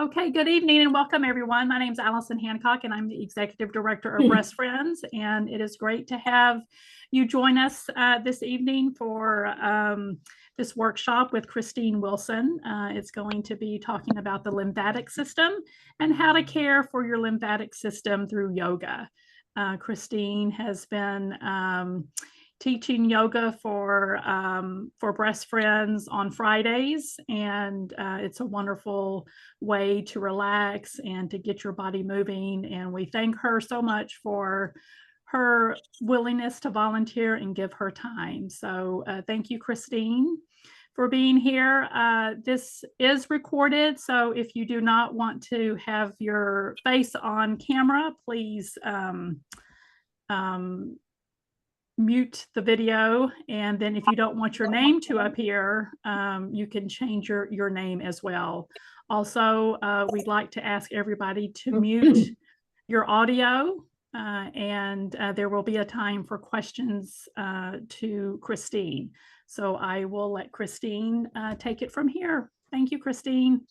Okay, good evening and welcome everyone. My name is Allison Hancock and I'm the Executive Director of Breastfriends, and it is great to have you join us this evening for this workshop with Christine Wilson. It's going to be talking about the lymphatic system and how to care for your lymphatic system through yoga. Christine has been teaching yoga for Breastfriends on Fridays, and it's a wonderful way to relax and to get your body moving. And we thank her so much for her willingness to volunteer and give her time. So thank you, Christine, for being here. This is recorded, so if you do not want to have your face on camera, please mute the video, and then if you don't want your name to appear, you can change your name as well. Also, we'd like to ask everybody to mute your audio, and there will be a time for questions to Christine. So I will let Christine take it from here. Thank you, Christine.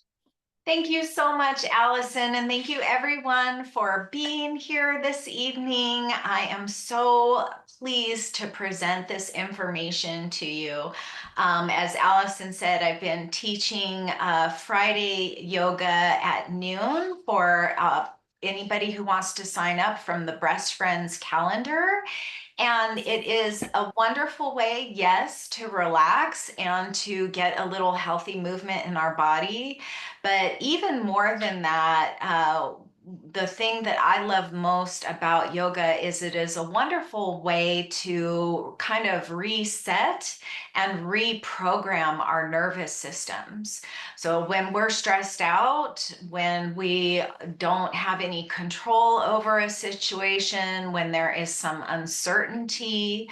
Thank you so much, Allison, and thank you everyone for being here this evening. I am so pleased to present this information to you. As Allison said, I've been teaching Friday yoga at noon for anybody who wants to sign up from the Breastfriends calendar. And it is a wonderful way, yes, to relax and to get a little healthy movement in our body. But even more than that, the thing that I love most about yoga is it is a wonderful way to kind of reset and reprogram our nervous systems. So when we're stressed out, when we don't have any control over a situation, when there is some uncertainty,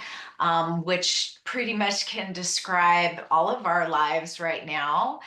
which pretty much can describe all of our lives right now,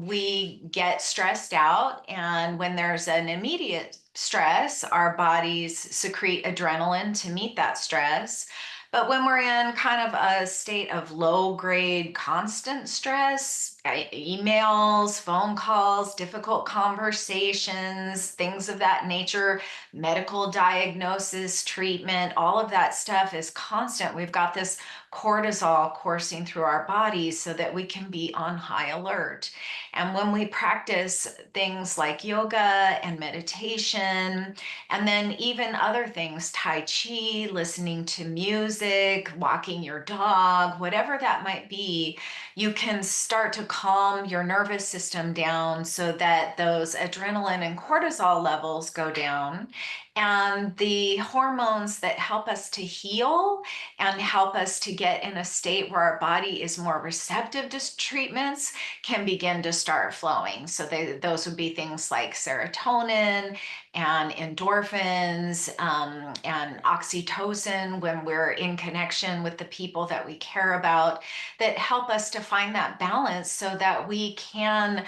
we get stressed out, and when there's an immediate stress, our bodies secrete adrenaline to meet that stress. But when we're in kind of a state of low grade constant stress, emails, phone calls, difficult conversations, things of that nature, medical diagnosis, treatment, all of that stuff is constant. We've got this cortisol coursing through our bodies so that we can be on high alert. And when we practice things like yoga and meditation, and then even other things, Tai Chi, listening to music, walking your dog, whatever that might be, you can start to calm your nervous system down so that those adrenaline and cortisol levels go down. And the hormones that help us to heal and help us to get in a state where our body is more receptive to treatments can begin to start flowing. So those would be things like serotonin and endorphins and oxytocin when we're in connection with the people that we care about, that help us to find that balance so that we can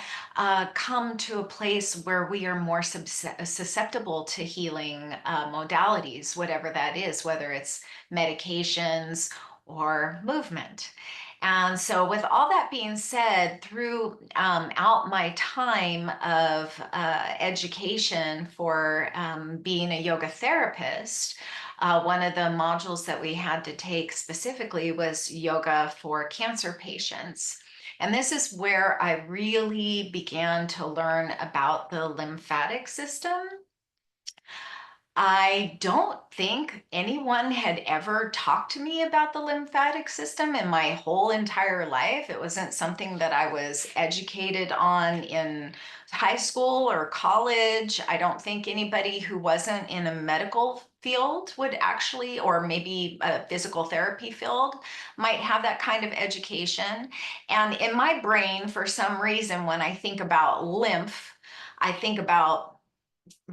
come to a place where we are more susceptible to healing modalities, whatever that is, whether it's medications or movement. And so with all that being said, throughout my time of education for being a yoga therapist, one of the modules that we had to take specifically was yoga for cancer patients. And this is where I really began to learn about the lymphatic system. I don't think anyone had ever talked to me about the lymphatic system in my whole entire life. It wasn't something that I was educated on in high school or college. I don't think anybody who wasn't in a medical field would actually, or maybe a physical therapy field, might have that kind of education. And in my brain, for some reason, when I think about lymph, I think about,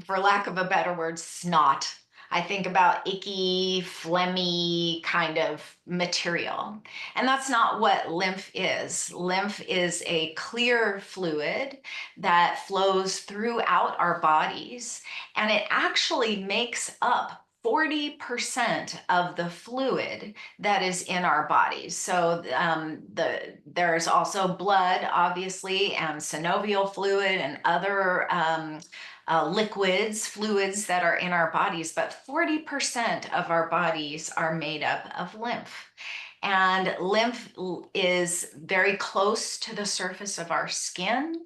for lack of a better word, snot. I think about icky, phlegmy kind of material. And that's not what lymph is. Lymph is a clear fluid that flows throughout our bodies, and it actually makes up 40% of the fluid that is in our bodies. So there's also blood, obviously, and synovial fluid and other fluids that are in our bodies, but 40% of our bodies are made up of lymph. And lymph is very close to the surface of our skin.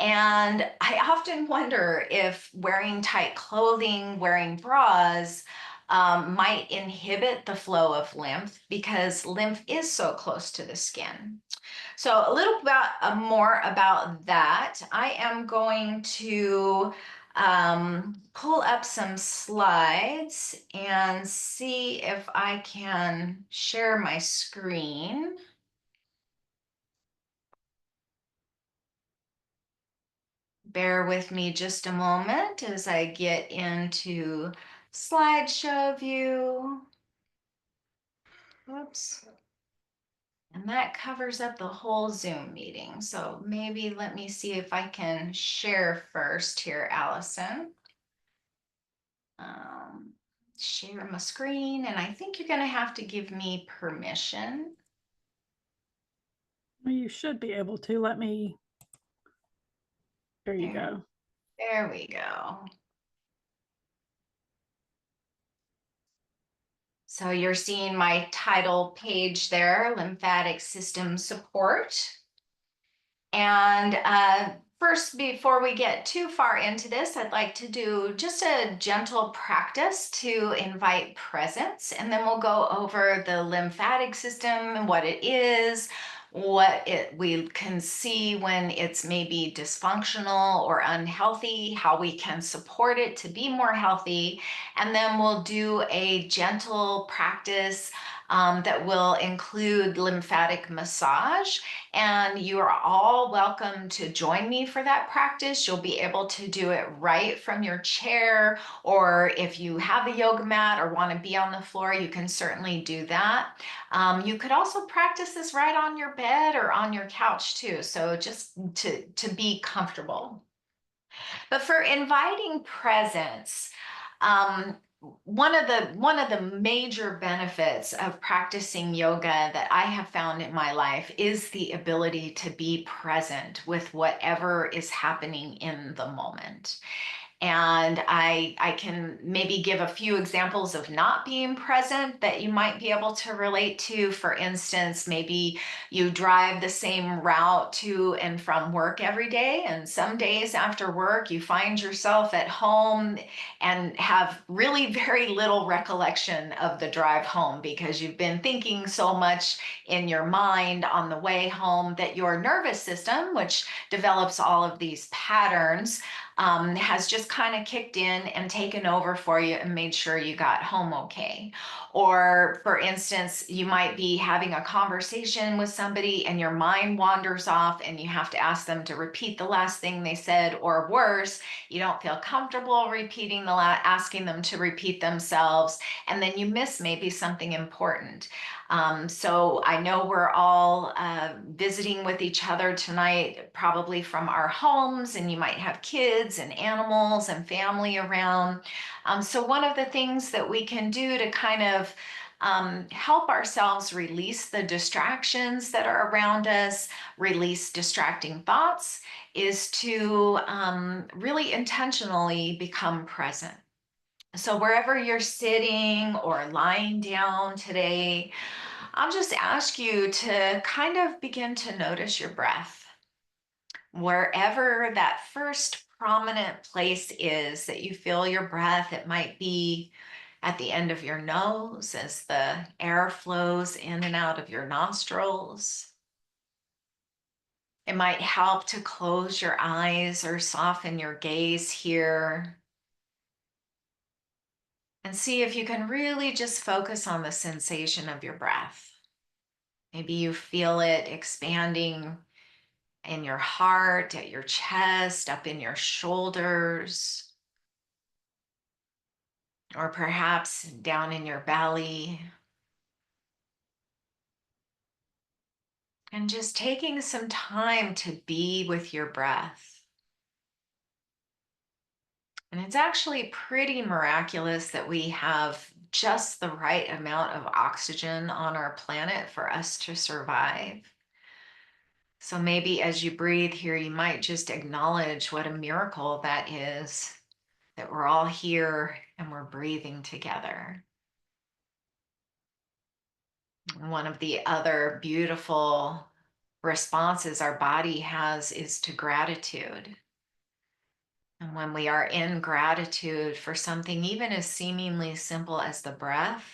And I often wonder if wearing tight clothing, wearing bras, might inhibit the flow of lymph because lymph is so close to the skin. So a little more about that. I am going to pull up some slides and see if I can share my screen. Bear with me just a moment as I get into slideshow view. Whoops. And that covers up the whole Zoom meeting. So maybe let me see if I can share first here, Allison. Share my screen, and I think you're going to have to give me permission. Well, you should be able to. Let me. There you go. There we go. So you're seeing my title page there, Lymphatic System Support. And first, before we get too far into this, I'd like to do just a gentle practice to invite presence, and then we'll go over the lymphatic system and what it is, we can see when it's maybe dysfunctional or unhealthy, how we can support it to be more healthy, and then we'll do a gentle practice that will include lymphatic massage. And you are all welcome to join me for that practice. You'll be able to do it right from your chair, or if you have a yoga mat or want to be on the floor, you can certainly do that. You could also practice this right on your bed or on your couch too. So just to be comfortable. But for inviting presence, one of the major benefits of practicing yoga that I have found in my life is the ability to be present with whatever is happening in the moment. And I can maybe give a few examples of not being present that you might be able to relate to. For instance, maybe you drive the same route to and from work every day, and some days after work, you find yourself at home and have really very little recollection of the drive home because you've been thinking so much in your mind on the way home that your nervous system, which develops all of these patterns, has just kind of kicked in and taken over for you and made sure you got home okay. Or for instance, you might be having a conversation with somebody and your mind wanders off and you have to ask them to repeat the last thing they said, or worse, you don't feel comfortable repeating asking them to repeat themselves, and then you miss maybe something important. So I know we're all visiting with each other tonight, probably from our homes, and you might have kids and animals and family around. So one of the things that we can do to kind of help ourselves release the distractions that are around us, release distracting thoughts, is to really intentionally become present. So wherever you're sitting or lying down today, I'll just ask you to kind of begin to notice your breath. Wherever that first prominent place is that you feel your breath, it might be at the end of your nose as the air flows in and out of your nostrils. It might help to close your eyes or soften your gaze here. And see if you can really just focus on the sensation of your breath. Maybe you feel it expanding in your heart, at your chest, up in your shoulders, or perhaps down in your belly. And just taking some time to be with your breath. And it's actually pretty miraculous that we have just the right amount of oxygen on our planet for us to survive. So maybe as you breathe here, you might just acknowledge what a miracle that is, that we're all here and we're breathing together. One of the other beautiful responses our body has is to gratitude. And when we are in gratitude for something even as seemingly simple as the breath,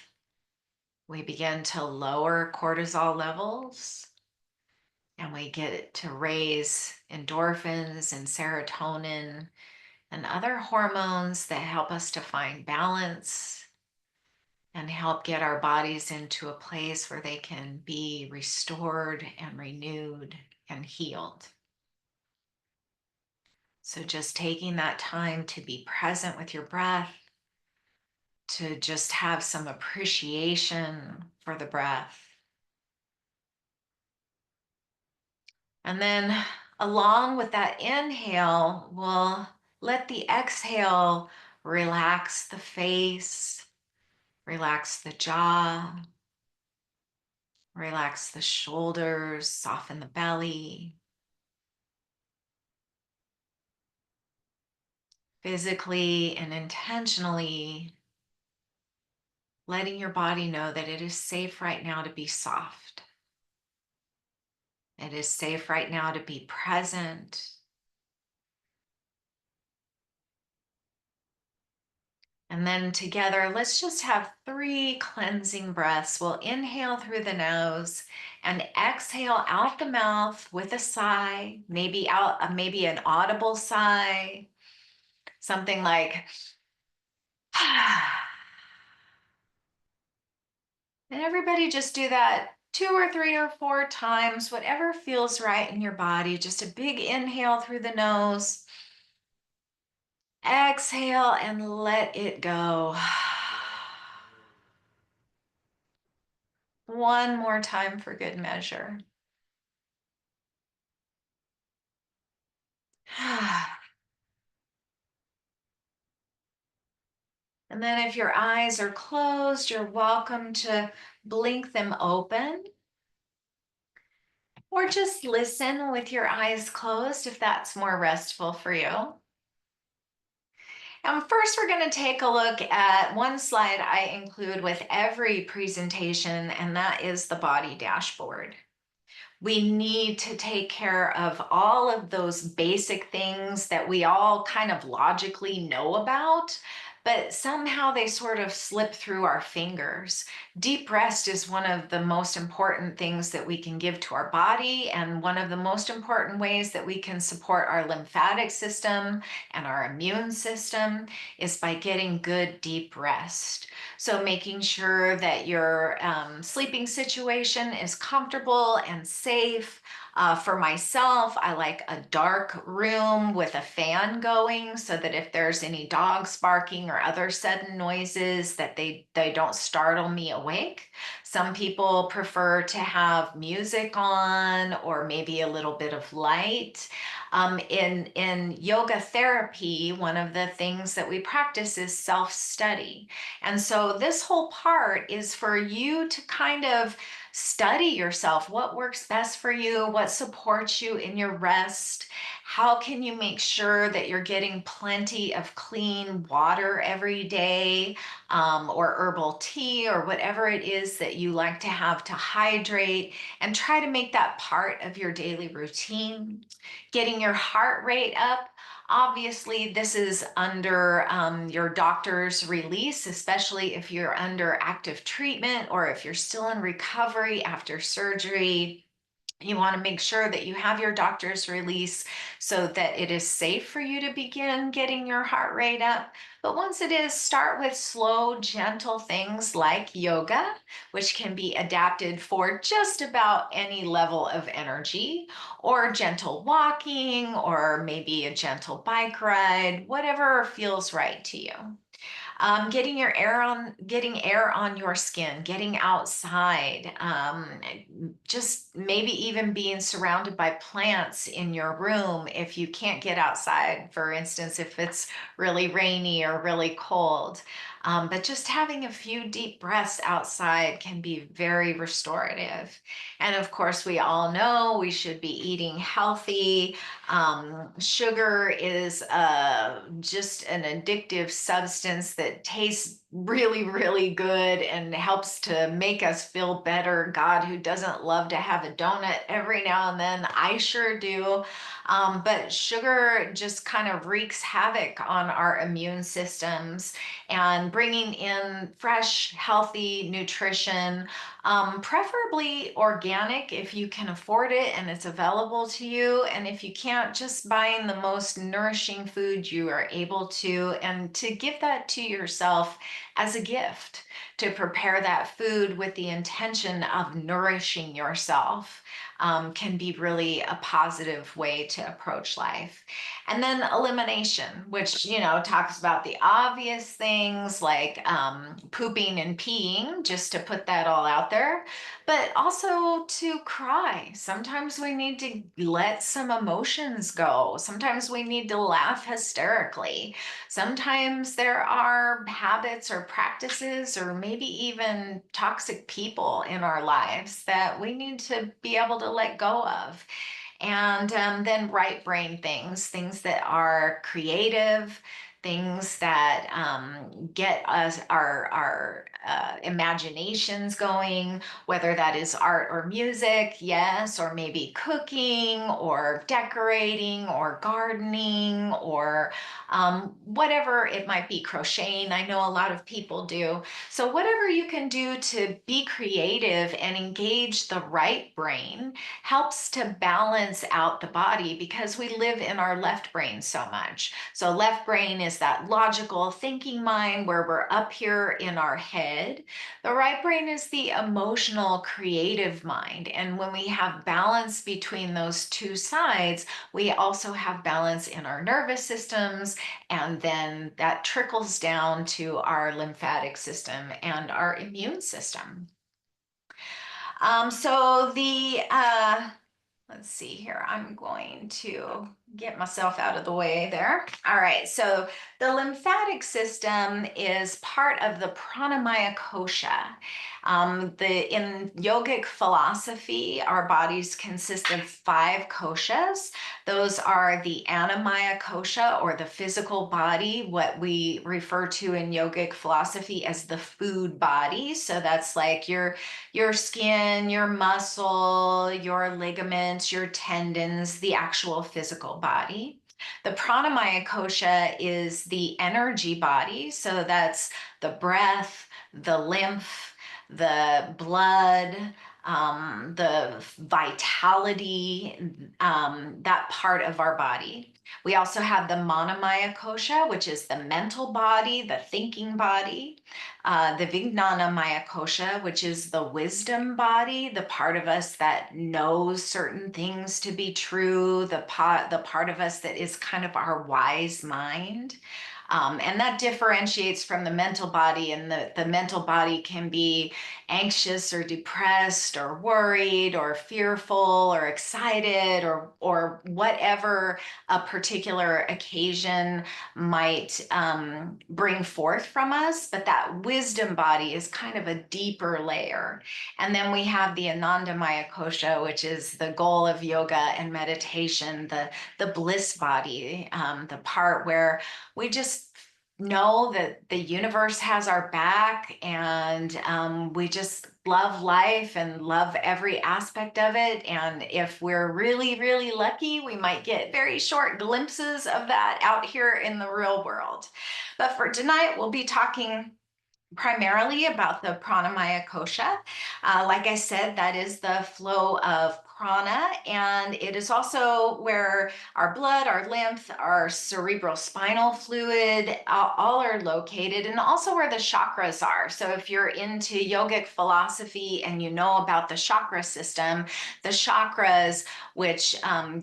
we begin to lower cortisol levels and we get to raise endorphins and serotonin and other hormones that help us to find balance and help get our bodies into a place where they can be restored and renewed and healed. So just taking that time to be present with your breath, to just have some appreciation for the breath. And then along with that inhale, we'll let the exhale relax the face, relax the jaw, relax the shoulders, soften the belly. Physically and intentionally letting your body know that it is safe right now to be soft. It is safe right now to be present. And then together, let's just have 3 cleansing breaths. We'll inhale through the nose and exhale out the mouth with a sigh, maybe an audible sigh, something like, and everybody just do that 2 or 3 or 4 times, whatever feels right in your body. Just a big inhale through the nose. Exhale and let it go. One more time for good measure. And then if your eyes are closed, you're welcome to blink them open. Or just listen with your eyes closed if that's more restful for you. And first, we're going to take a look at one slide I include with every presentation, and that is the body dashboard. We need to take care of all of those basic things that we all kind of logically know about, but somehow they sort of slip through our fingers. Deep rest is one of the most important things that we can give to our body, and one of the most important ways that we can support our lymphatic system and our immune system is by getting good deep rest. So making sure that your sleeping situation is comfortable and safe. For myself, I like a dark room with a fan going so that if there's any dogs barking or other sudden noises that they don't startle me awake. Some people prefer to have music on or maybe a little bit of light. In yoga therapy, one of the things that we practice is self-study. And so this whole part is for you to kind of study yourself. What works best for you? What supports you in your rest? How can you make sure that you're getting plenty of clean water every day, or herbal tea, or whatever it is that you like to have to hydrate, and try to make that part of your daily routine. Getting your heart rate up. Obviously, this is under your doctor's release, especially if you're under active treatment or if you're still in recovery after surgery. You want to make sure that you have your doctor's release so that it is safe for you to begin getting your heart rate up. But once it is, start with slow, gentle things like yoga, which can be adapted for just about any level of energy, or gentle walking, or maybe a gentle bike ride, whatever feels right to you. Getting air on your skin, getting outside, just maybe even being surrounded by plants in your room if you can't get outside, for instance, if it's really rainy or really cold. But just having a few deep breaths outside can be very restorative. And of course, we all know we should be eating healthy. Sugar is just an addictive substance that tastes really, really good and helps to make us feel better. God, who doesn't love to have a donut every now and then? I sure do. But sugar just kind of wreaks havoc on our immune systems, and bringing in fresh, healthy nutrition, preferably organic if you can afford it and it's available to you. And if you can't, just buying the most nourishing food you are able to, and to give that to yourself as a gift, to prepare that food with the intention of nourishing yourself, can be really a positive way to approach life. And then elimination, which, talks about the obvious things like pooping and peeing, just to put that all out there, but also to cry. Sometimes we need to let some emotions go. Sometimes we need to laugh hysterically. Sometimes there are habits or practices or maybe even toxic people in our lives that we need to be able to let go of. And then right brain things that are creative, things that get us our imaginations going, whether that is art or music, yes, or maybe cooking or decorating or gardening or whatever it might be, crocheting. I know a lot of people do. So whatever you can do to be creative and engage the right brain helps to balance out the body, because we live in our left brain so much. So left brain is that logical thinking mind where we're up here in our head. The right brain is the emotional creative mind. And when we have balance between those two sides, we also have balance in our nervous systems, and then that trickles down to our lymphatic system and our immune system. So let's see here. I'm going to get myself out of the way there. All right. So the lymphatic system is part of the pranamaya kosha. In yogic philosophy, our bodies consist of 5 koshas. Those are the annamaya kosha, or the physical body, what we refer to in yogic philosophy as the food body. So that's like your skin, your muscle, your ligaments, your tendons, the actual physical body. The pranamaya kosha is the energy body. So that's the breath, the lymph, the blood, the vitality, that part of our body. We also have the manomaya kosha, which is the mental body, the thinking body. The Vijnana Maya Kosha, which is the wisdom body, the part of us that knows certain things to be true, the part of us that is kind of our wise mind. And that differentiates from the mental body, and the mental body can be anxious or depressed or worried or fearful or excited or whatever a particular occasion might bring forth from us. But that wisdom body is kind of a deeper layer. And then we have the Anandamaya Kosha, which is the goal of yoga and meditation, the bliss body, the part where we just know that the universe has our back, and we just love life and love every aspect of it. And if we're really, really lucky, we might get very short glimpses of that out here in the real world. But for tonight, we'll be talking primarily about the pranamaya kosha. Like I said, that is the flow of prana, and it is also where our blood, our lymph, our cerebral spinal fluid, all are located, and also where the chakras are. So if you're into yogic philosophy and you know about the chakra system, the chakras, which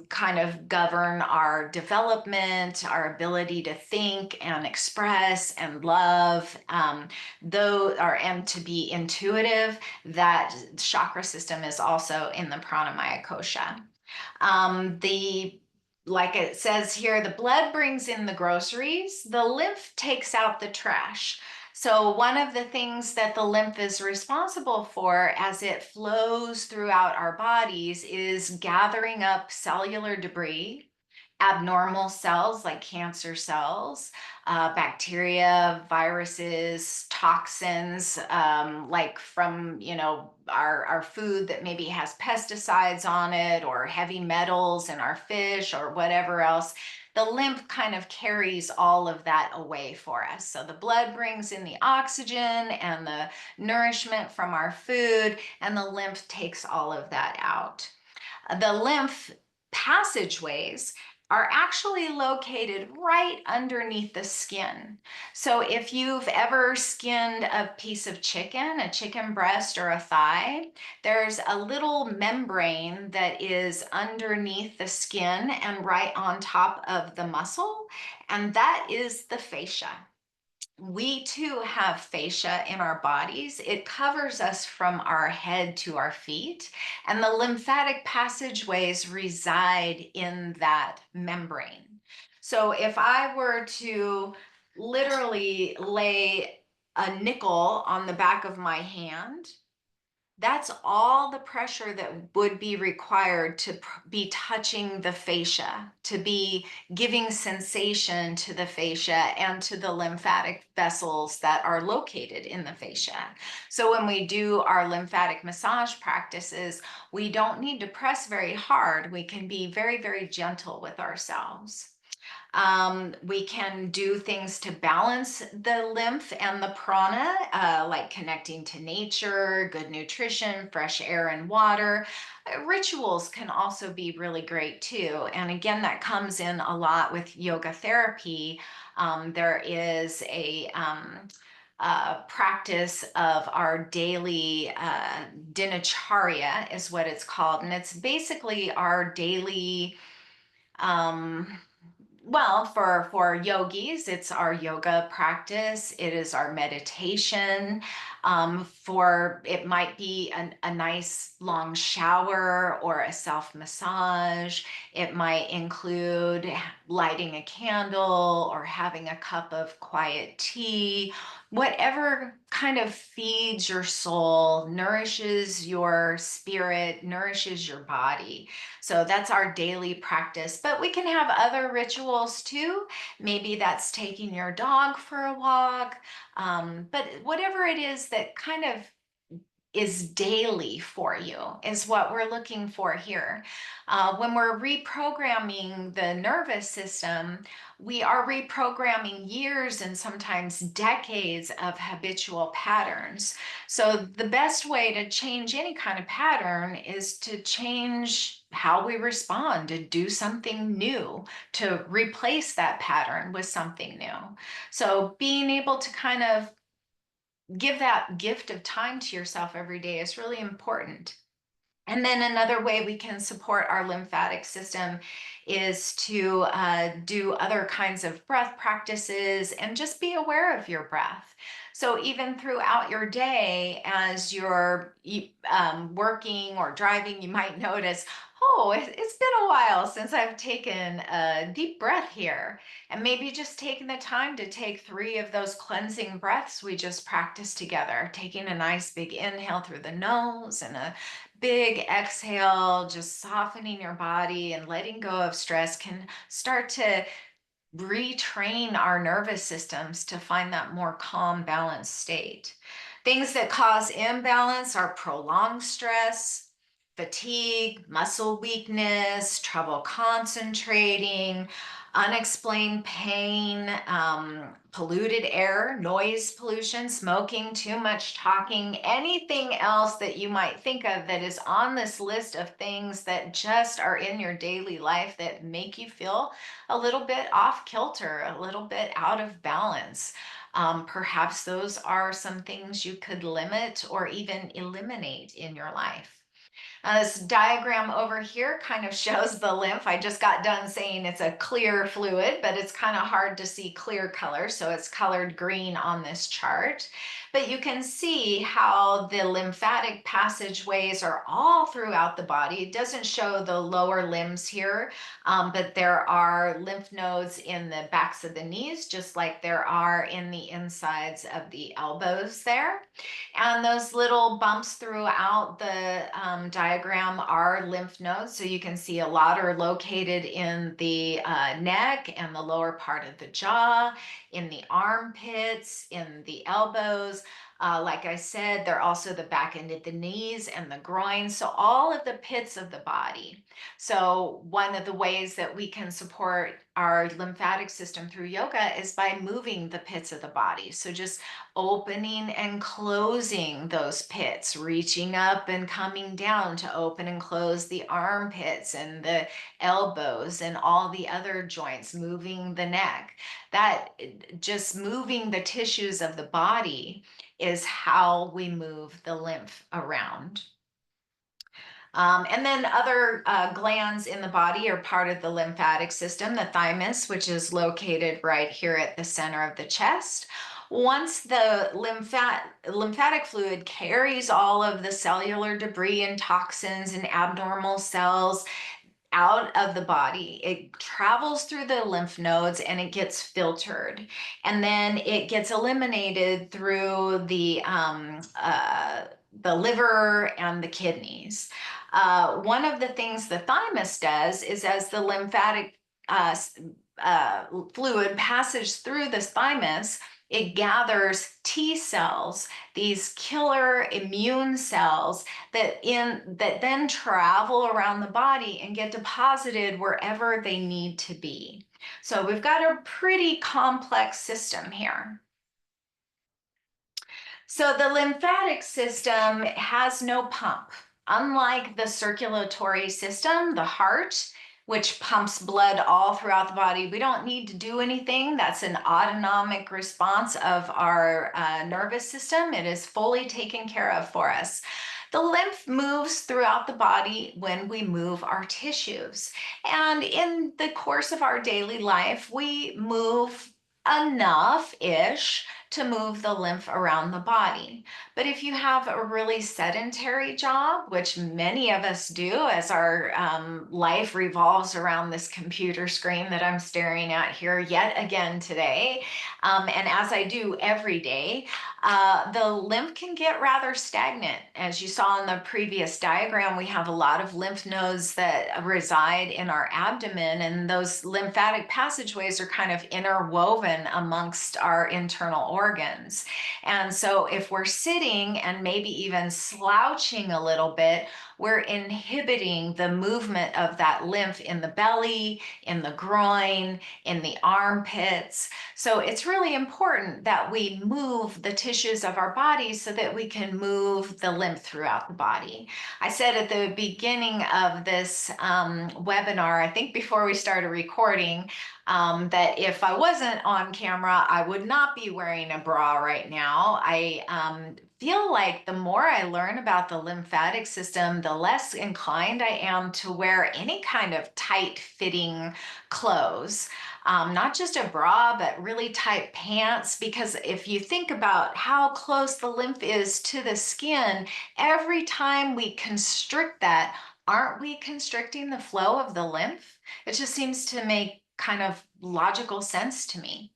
kind of govern our development, our ability to think and express and love, and to be intuitive, that chakra system is also in the pranamaya kosha. Like it says here, the blood brings in the groceries, the lymph takes out the trash. So one of the things that the lymph is responsible for as it flows throughout our bodies is gathering up cellular debris, abnormal cells like cancer cells, bacteria, viruses, toxins, like from, our food that maybe has pesticides on it, or heavy metals in our fish, or whatever else. The lymph kind of carries all of that away for us. So the blood brings in the oxygen and the nourishment from our food, and the lymph takes all of that out. The lymph passageways are actually located right underneath the skin. So if you've ever skinned a piece of chicken, a chicken breast or a thigh, there's a little membrane that is underneath the skin and right on top of the muscle, and that is the fascia. We too have fascia in our bodies. It covers us from our head to our feet, and the lymphatic passageways reside in that membrane. So if I were to literally lay a nickel on the back of my hand, that's all the pressure that would be required to be touching the fascia, to be giving sensation to the fascia and to the lymphatic vessels that are located in the fascia. So when we do our lymphatic massage practices, we don't need to press very hard. We can be very, very gentle with ourselves. We can do things to balance the lymph and the prana, like connecting to nature, good nutrition, fresh air and water. Rituals can also be really great too. And again, that comes in a lot with yoga therapy. There is a practice of our daily dinacharya is what it's called. And it's basically our daily well, for yogis, it's our yoga practice. It is our meditation. It might be a nice long shower or a self massage. It might include lighting a candle or having a cup of quiet tea. Whatever kind of feeds your soul, nourishes your spirit, nourishes your body. So that's our daily practice, but we can have other rituals too. Maybe that's taking your dog for a walk, but whatever it is that kind of is daily for you is what we're looking for here. When we're reprogramming the nervous system, we are reprogramming years and sometimes decades of habitual patterns. So the best way to change any kind of pattern is to change how we respond, to do something new, to replace that pattern with something new. So being able to kind of give that gift of time to yourself every day is really important. And then another way we can support our lymphatic system is to do other kinds of breath practices and just be aware of your breath. So even throughout your day, as you're working or driving, you might notice, oh, it's been a while since I've taken a deep breath here. And maybe just taking the time to take 3 of those cleansing breaths we just practiced together, taking a nice big inhale through the nose and a big exhale, just softening your body and letting go of stress can start to retrain our nervous systems to find that more calm, balanced state. Things that cause imbalance are prolonged stress, fatigue, muscle weakness, trouble concentrating, unexplained pain, polluted air, noise pollution, smoking, too much talking, anything else that you might think of that is on this list of things that just are in your daily life that make you feel a little bit off kilter, a little bit out of balance. Perhaps those are some things you could limit or even eliminate in your life. This diagram over here kind of shows the lymph. I just got done saying it's a clear fluid, but it's kind of hard to see clear color, so it's colored green on this chart. But you can see how the lymphatic passageways are all throughout the body. It doesn't show the lower limbs here, but there are lymph nodes in the backs of the knees, just like there are in the insides of the elbows there. And those little bumps throughout the diagram are lymph nodes. So you can see a lot are located in the neck and the lower part of the jaw, in the armpits, in the elbows. Like I said, they're also the back end of the knees and the groin. So all of the pits of the body. So one of the ways that we can support our lymphatic system through yoga is by moving the pits of the body. So just opening and closing those pits, reaching up and coming down to open and close the armpits and the elbows and all the other joints, moving the neck. That just moving the tissues of the body is how we move the lymph around. And then other glands in the body are part of the lymphatic system, the thymus, which is located right here at the center of the chest. Once the lymphatic fluid carries all of the cellular debris and toxins and abnormal cells out of the body, it travels through the lymph nodes and it gets filtered. And then it gets eliminated through the liver and the kidneys. One of the things the thymus does is as the lymphatic fluid passes through the thymus, it gathers T cells, these killer immune cells that then travel around the body and get deposited wherever they need to be. So we've got a pretty complex system here. So the lymphatic system has no pump. Unlike the circulatory system, the heart, which pumps blood all throughout the body, we don't need to do anything. That's an autonomic response of our nervous system. It is fully taken care of for us. The lymph moves throughout the body when we move our tissues. And in the course of our daily life, we move enough-ish to move the lymph around the body. But if you have a really sedentary job, which many of us do as our life revolves around this computer screen that I'm staring at here yet again today, and as I do every day, the lymph can get rather stagnant. As you saw in the previous diagram, we have a lot of lymph nodes that reside in our abdomen, and those lymphatic passageways are kind of interwoven amongst our internal organs. And so if we're sitting and maybe even slouching a little bit, we're inhibiting the movement of that lymph in the belly, in the groin, in the armpits. So it's really important that we move the tissues of our body so that we can move the lymph throughout the body. I said at the beginning of this webinar, I think before we started recording, that if I wasn't on camera, I would not be wearing a bra right now. I feel like the more I learn about the lymphatic system, the less inclined I am to wear any kind of tight fitting clothes. Not just a bra, but really tight pants, because if you think about how close the lymph is to the skin, every time we constrict that, aren't we constricting the flow of the lymph? It just seems to make kind of logical sense to me.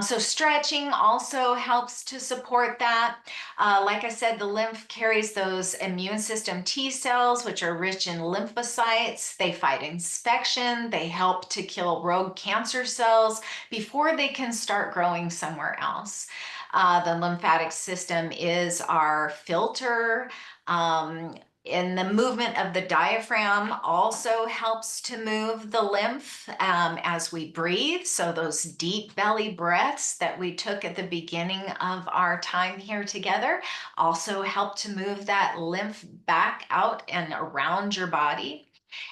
So stretching also helps to support that. Like I said, the lymph carries those immune system T cells, which are rich in lymphocytes. They fight infection. They help to kill rogue cancer cells before they can start growing somewhere else. The lymphatic system is our filter. And the movement of the diaphragm also helps to move the lymph as we breathe. So those deep belly breaths that we took at the beginning of our time here together also help to move that lymph back out and around your body.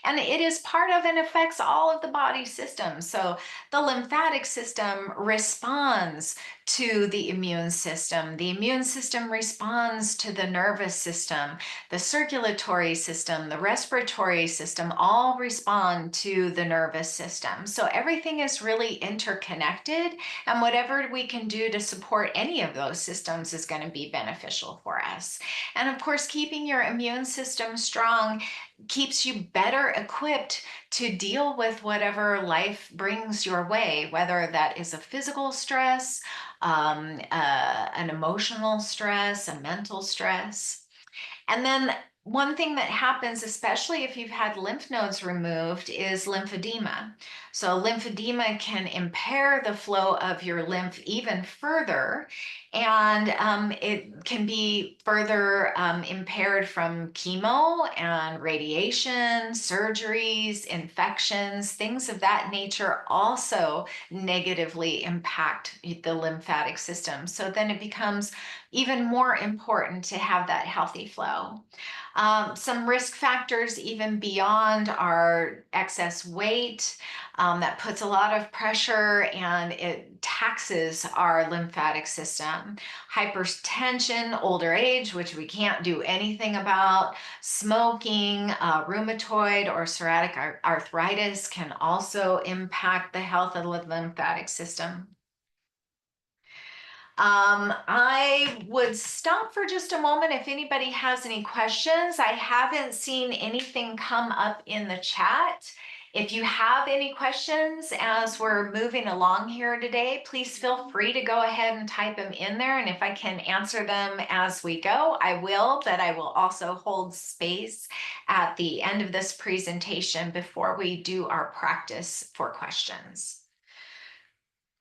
And it is part of and affects all of the body systems. So the lymphatic system responds to the immune system. The immune system responds to the nervous system. The circulatory system, the respiratory system, all respond to the nervous system. So everything is really interconnected, and whatever we can do to support any of those systems is going to be beneficial for us. And of course, keeping your immune system strong keeps you better equipped to deal with whatever life brings your way, whether that is a physical stress, an emotional stress, a mental stress. And then one thing that happens, especially if you've had lymph nodes removed, is lymphedema. So lymphedema can impair the flow of your lymph even further, and it can be further impaired from chemo and radiation, surgeries, infections, things of that nature also negatively impact the lymphatic system. So then it becomes even more important to have that healthy flow. Some risk factors, even beyond our excess weight, that puts a lot of pressure and it taxes our lymphatic system. Hypertension, older age, which we can't do anything about, smoking, rheumatoid or psoriatic arthritis can also impact the health of the lymphatic system. I would stop for just a moment if anybody has any questions. I haven't seen anything come up in the chat. If you have any questions as we're moving along here today, please feel free to go ahead and type them in there. And if I can answer them as we go, I will, but I will also hold space at the end of this presentation before we do our practice for questions.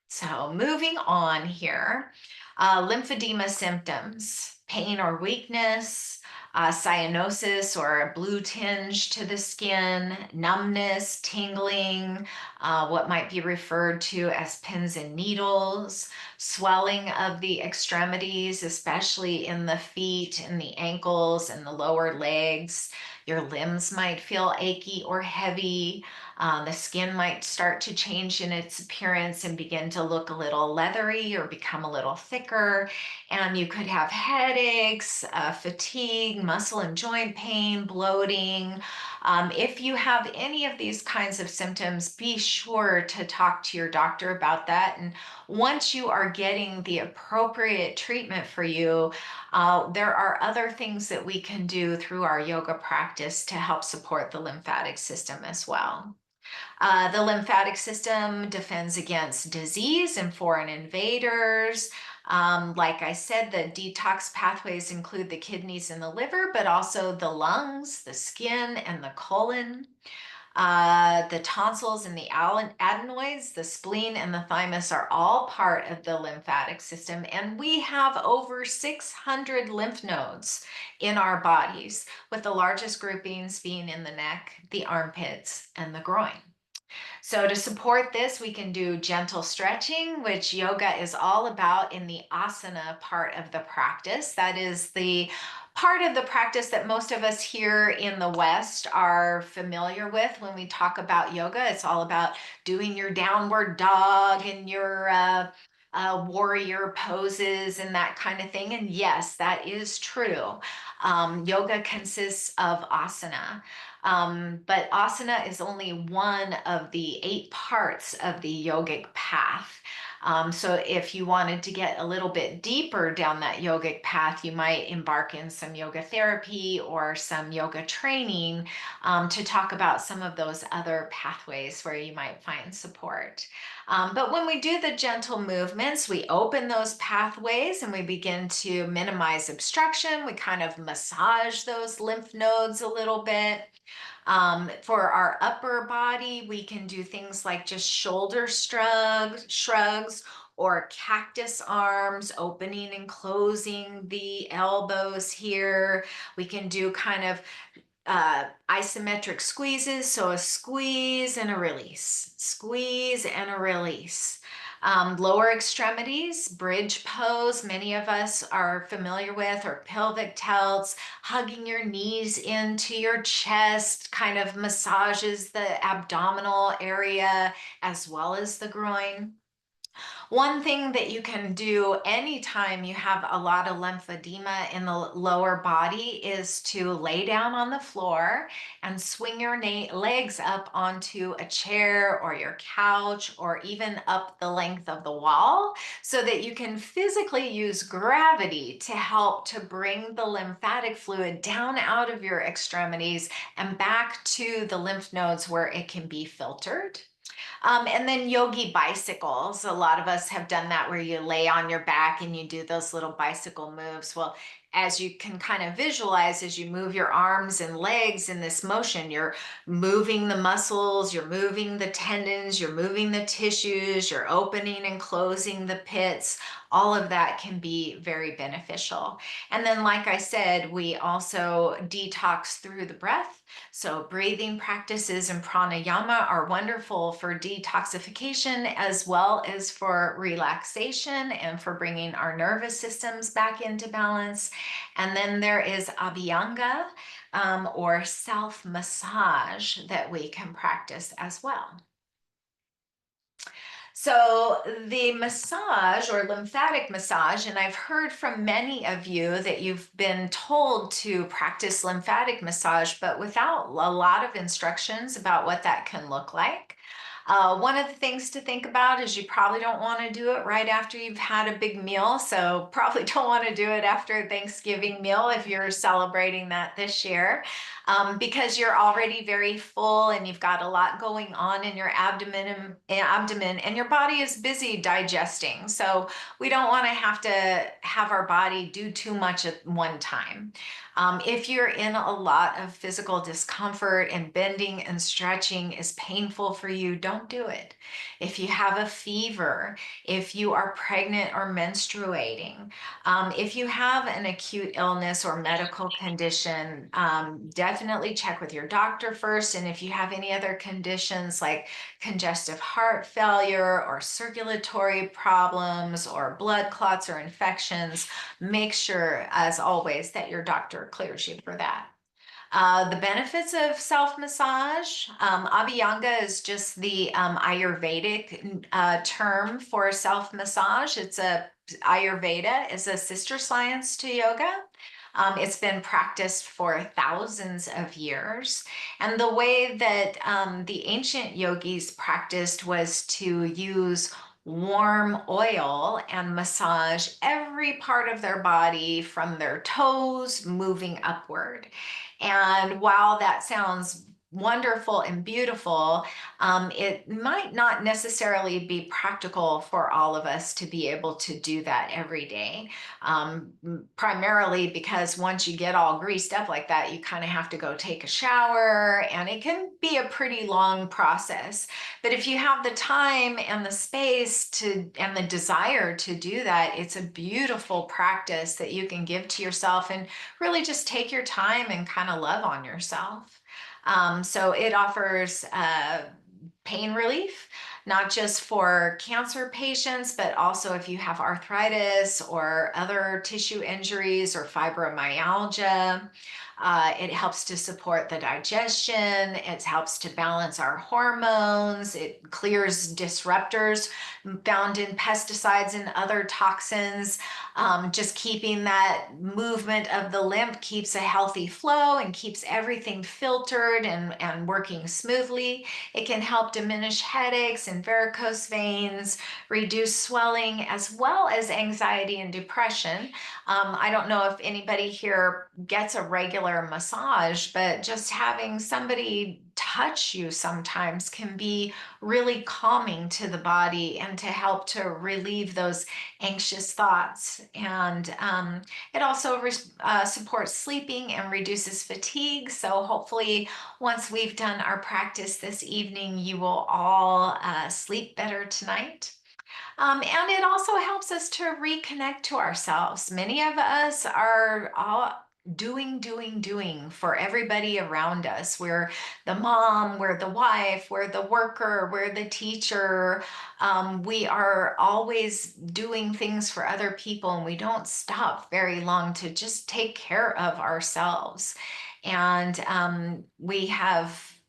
So moving on here, lymphedema symptoms, pain or weakness, cyanosis or a blue tinge to the skin, numbness, tingling, what might be referred to as pins and needles, swelling of the extremities, especially in the feet and the ankles and the lower legs. Your limbs might feel achy or heavy. The skin might start to change in its appearance and begin to look a little leathery or become a little thicker. And you could have headaches, fatigue, muscle and joint pain, bloating. If you have any of these kinds of symptoms, be sure to talk to your doctor about that. And once you are getting the appropriate treatment for you, there are other things that we can do through our yoga practice to help support the lymphatic system as well. The lymphatic system defends against disease and foreign invaders. Like I said, the detox pathways include the kidneys and the liver, but also the lungs, the skin, and the colon. The tonsils and the adenoids, the spleen and the thymus are all part of the lymphatic system. And we have over 600 lymph nodes in our bodies, with the largest groupings being in the neck, the armpits, and the groin. So to support this, we can do gentle stretching, which yoga is all about in the asana part of the practice. That is the part of the practice that most of us here in the West are familiar with when we talk about yoga. It's all about doing your downward dog and your warrior poses and that kind of thing. And yes, that is true. Yoga consists of asana. But asana is only one of the 8 parts of the yogic path. So if you wanted to get a little bit deeper down that yogic path, you might embark in some yoga therapy or some yoga training to talk about some of those other pathways where you might find support. But when we do the gentle movements, we open those pathways and we begin to minimize obstruction. We kind of massage those lymph nodes a little bit. For our upper body, we can do things like just shoulder shrugs or cactus arms, opening and closing the elbows here. We can do kind of isometric squeezes, so a squeeze and a release, squeeze and a release. Lower extremities, bridge pose, many of us are familiar with, or pelvic tilts, hugging your knees into your chest, kind of massages the abdominal area as well as the groin. One thing that you can do anytime you have a lot of lymphedema in the lower body is to lay down on the floor and swing your legs up onto a chair or your couch or even up the length of the wall so that you can physically use gravity to help to bring the lymphatic fluid down out of your extremities and back to the lymph nodes where it can be filtered. And then yogi bicycles. A lot of us have done that where you lay on your back and you do those little bicycle moves. Well, as you can kind of visualize, as you move your arms and legs in this motion, you're moving the muscles, you're moving the tendons, you're moving the tissues, you're opening and closing the pits. All of that can be very beneficial. And then, like I said, we also detox through the breath. So breathing practices and pranayama are wonderful for detoxification as well as for relaxation and for bringing our nervous systems back into balance. And then there is abhyanga or self-massage that we can practice as well. So the massage or lymphatic massage, and I've heard from many of you that you've been told to practice lymphatic massage, but without a lot of instructions about what that can look like. One of the things to think about is you probably don't want to do it right after you've had a big meal. So probably don't want to do it after a Thanksgiving meal if you're celebrating that this year, because you're already very full and you've got a lot going on in your abdomen and your body is busy digesting. So we don't want to have our body do too much at one time. If you're in a lot of physical discomfort and bending and stretching is painful for you, don't do it. If you have a fever, if you are pregnant or menstruating, if you have an acute illness or medical condition, definitely check with your doctor first. And if you have any other conditions like congestive heart failure or circulatory problems or blood clots or infections, make sure, as always, that your doctor clears you for that. The benefits of self-massage, abhyanga is just the Ayurvedic term for self-massage. Ayurveda is a sister science to yoga. It's been practiced for thousands of years. And the way that the ancient yogis practiced was to use warm oil and massage every part of their body from their toes moving upward. And while that sounds wonderful and beautiful, it might not necessarily be practical for all of us to be able to do that every day. Primarily because once you get all greased up like that, you kind of have to go take a shower, and it can be a pretty long process. But if you have the time and the space and the desire to do that, it's a beautiful practice that you can give to yourself and really just take your time and kind of love on yourself. So it offers pain relief, not just for cancer patients, but also if you have arthritis or other tissue injuries or fibromyalgia. It helps to support the digestion. It helps to balance our hormones. It clears disruptors found in pesticides and other toxins. Just keeping that movement of the lymph keeps a healthy flow and keeps everything filtered and working smoothly. It can help diminish headaches and varicose veins, reduce swelling, as well as anxiety and depression. I don't know if anybody here gets a regular massage, but just having somebody touch you sometimes can be really calming to the body and to help to relieve those anxious thoughts. And it also supports sleeping and reduces fatigue. So hopefully once we've done our practice this evening, you will all sleep better tonight. And it also helps us to reconnect to ourselves. Many of us are all doing for everybody around us. We're the mom, we're the wife, we're the worker, we're the teacher. We are always doing things for other people, and we don't stop very long to just take care of ourselves. And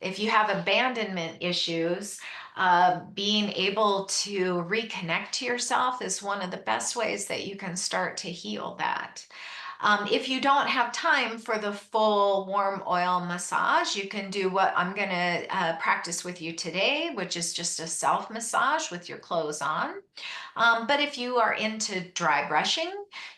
if you have abandonment issues, being able to reconnect to yourself is one of the best ways that you can start to heal that. If you don't have time for the full warm oil massage, you can do what I'm going to practice with you today, which is just a self massage with your clothes on. But if you are into dry brushing,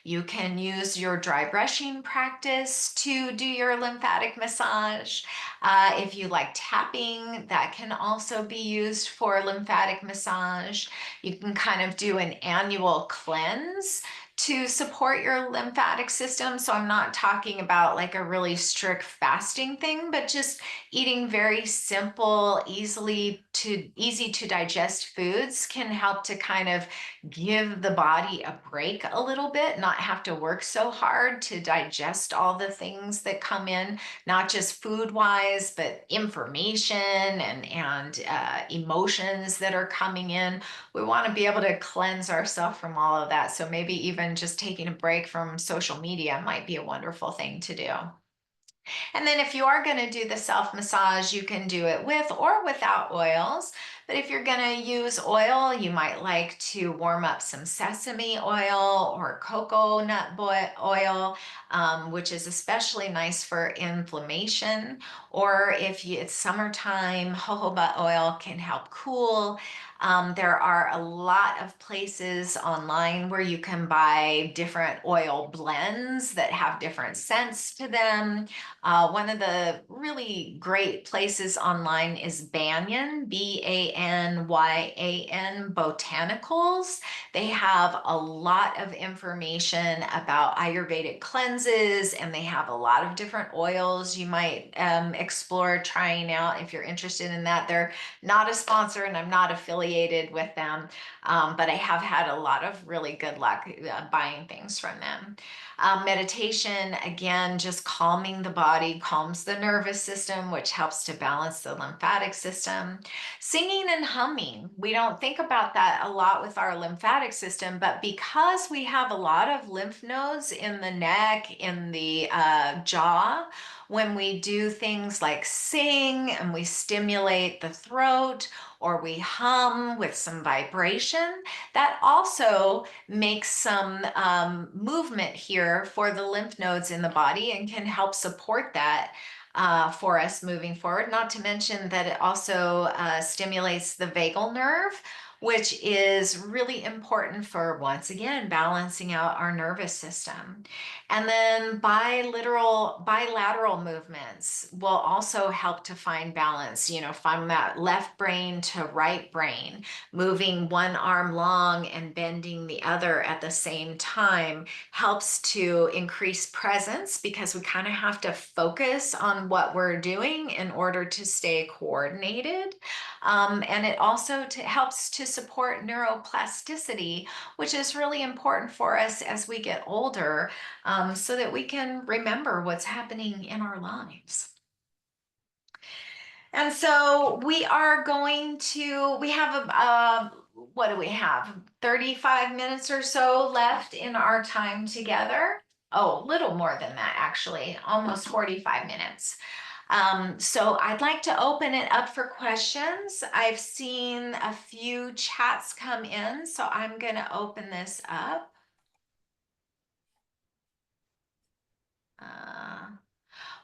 you can use your dry brushing practice to do your lymphatic massage. If you like tapping, that can also be used for lymphatic massage. You can kind of do an annual cleanse to support your lymphatic system. So I'm not talking about like a really strict fasting thing, but just eating very simple, easy to digest foods can help to kind of give the body a break a little bit, not have to work so hard to digest all the things that come in, not just food wise, but information and emotions that are coming in. We want to be able to cleanse ourselves from all of that. So maybe even just taking a break from social media might be a wonderful thing to do. And then if you are going to do the self massage, you can do it with or without oils. But if you're going to use oil, you might like to warm up some sesame oil or coconut oil, which is especially nice for inflammation. Or if it's summertime, jojoba oil can help cool. There are a lot of places online where you can buy different oil blends that have different scents to them. One of the really great places online is Banyan, Banyan Botanicals. They have a lot of information about Ayurvedic cleanses, and they have a lot of different oils you might explore trying out if you're interested in that. They're not a sponsor, and I'm not affiliated with them, but I have had a lot of really good luck buying things from them. Meditation, again, just calming the body, calms the nervous system, which helps to balance the lymphatic system. Singing and humming, we don't think about that a lot with our lymphatic system, but because we have a lot of lymph nodes in the neck, in the jaw, when we do things like sing and we stimulate the throat or we hum with some vibration, that also makes some movement here for the lymph nodes in the body and can help support that for us moving forward. Not to mention that it also stimulates the vagal nerve, which is really important for, once again, balancing out our nervous system. And then bilateral movements will also help to find balance, from that left brain to right brain, moving one arm long and bending the other at the same time helps to increase presence, because we kind of have to focus on what we're doing in order to stay coordinated. And it also helps to support neuroplasticity, which is really important for us as we get older, so that we can remember what's happening in our lives. And so we have what do we have? 35 minutes or so left in our time together. Oh, a little more than that, actually, almost 45 minutes. So I'd like to open it up for questions. I've seen a few chats come in, so I'm going to open this up.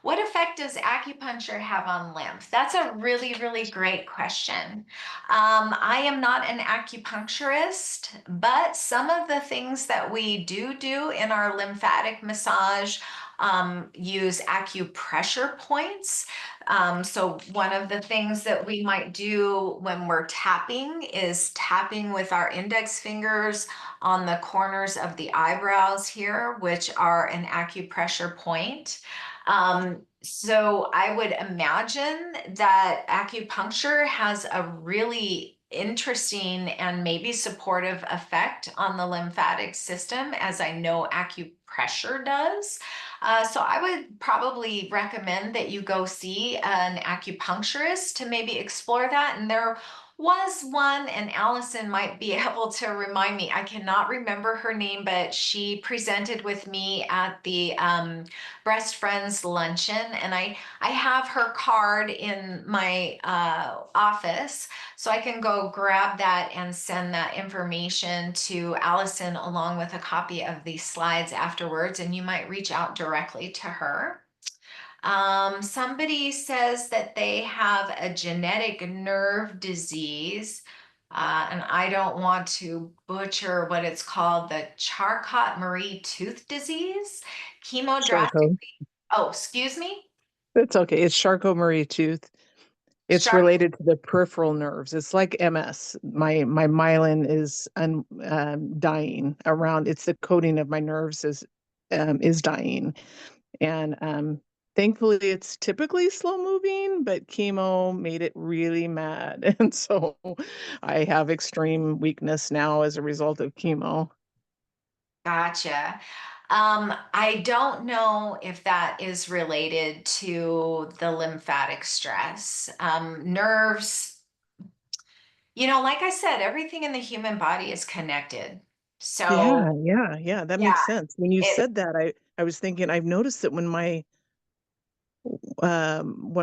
What effect does acupuncture have on lymph? That's a really, really great question. I am not an acupuncturist, but some of the things that we do in our lymphatic massage use acupressure points. So one of the things that we might do when we're tapping is tapping with our index fingers on the corners of the eyebrows here, which are an acupressure point. So I would imagine that acupuncture has a really interesting and maybe supportive effect on the lymphatic system, as I know acupressure does. So I would probably recommend that you go see an acupuncturist to maybe explore that. And there was one, and Allison might be able to remind me. I cannot remember her name, but she presented with me at the breastfriends luncheon, and I have her card in my office, so I can go grab that and send that information to Allison along with a copy of these slides afterwards, and you might reach out directly to her. Somebody says that they have a genetic nerve disease, and I don't want to butcher what it's called, the Charcot-Marie tooth disease. Chemo Charcot. oh, excuse me? It's okay. It's Charcot-Marie tooth. It's Char related to the peripheral nerves. It's like MS. My myelin is dying around. It's the coating of my nerves is dying, and thankfully it's typically slow moving, but chemo made it really mad, and so I have extreme weakness now as a result of chemo. Gotcha. I don't know if that is related to the lymphatic stress. Nerves, like I said, everything in the human body is connected. So, Yeah. That yeah, makes sense. When you it, said that, I was thinking I've noticed that when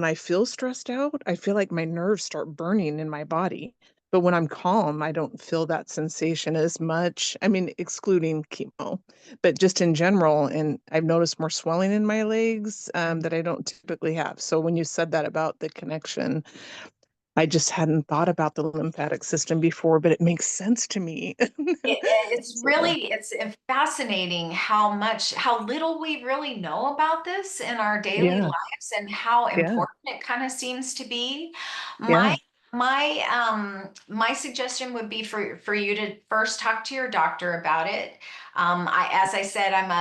I feel stressed out, I feel like my nerves start burning in my body. But when I'm calm, I don't feel that sensation as much. I mean, excluding chemo, but just in general. And I've noticed more swelling in my legs that I don't typically have. So when you said that about the connection, I just hadn't thought about the lymphatic system before, but it makes sense to me. it's So, really it's fascinating how little we really know about this in our daily yeah, lives and how yeah, important it kind of seems to be. yeah. My suggestion would be for you to first talk to your doctor about it. As I said, I'm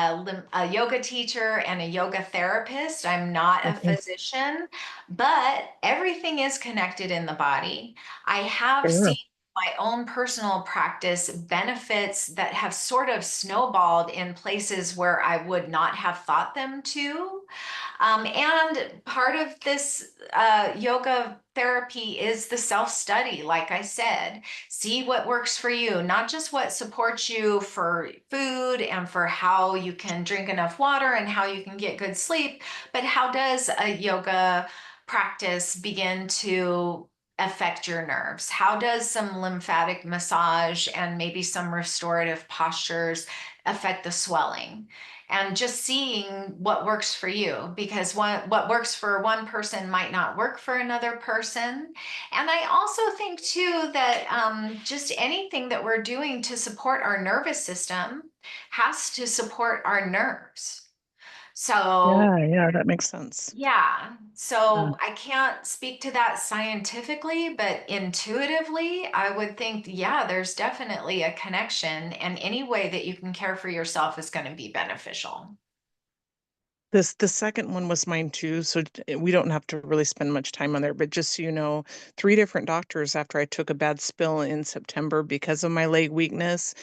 a yoga teacher and a yoga therapist. I'm not a Okay, physician, but everything is connected in the body. I have seen sure. my own personal practice benefits that have sort of snowballed in places where I would not have thought them to. And part of this yoga therapy is the self study, like I said. See what works for you, not just what supports you for food and for how you can drink enough water and how you can get good sleep, but how does a yoga practice begin to affect your nerves? How does some lymphatic massage and maybe some restorative postures affect the swelling? And just seeing what works for you, because what works for one person might not work for another person. And I also think too that just anything that we're doing to support our nervous system has to support our nerves. So Yeah, that makes sense. yeah, Yeah. so I can't speak to that scientifically, but intuitively, I would think, yeah, there's definitely a connection, and any way that you can care for yourself is going to be beneficial. The second one was mine too, so we don't have to really spend much time on there. But just so you know, three different doctors after I took a bad spill in September because of my leg weakness.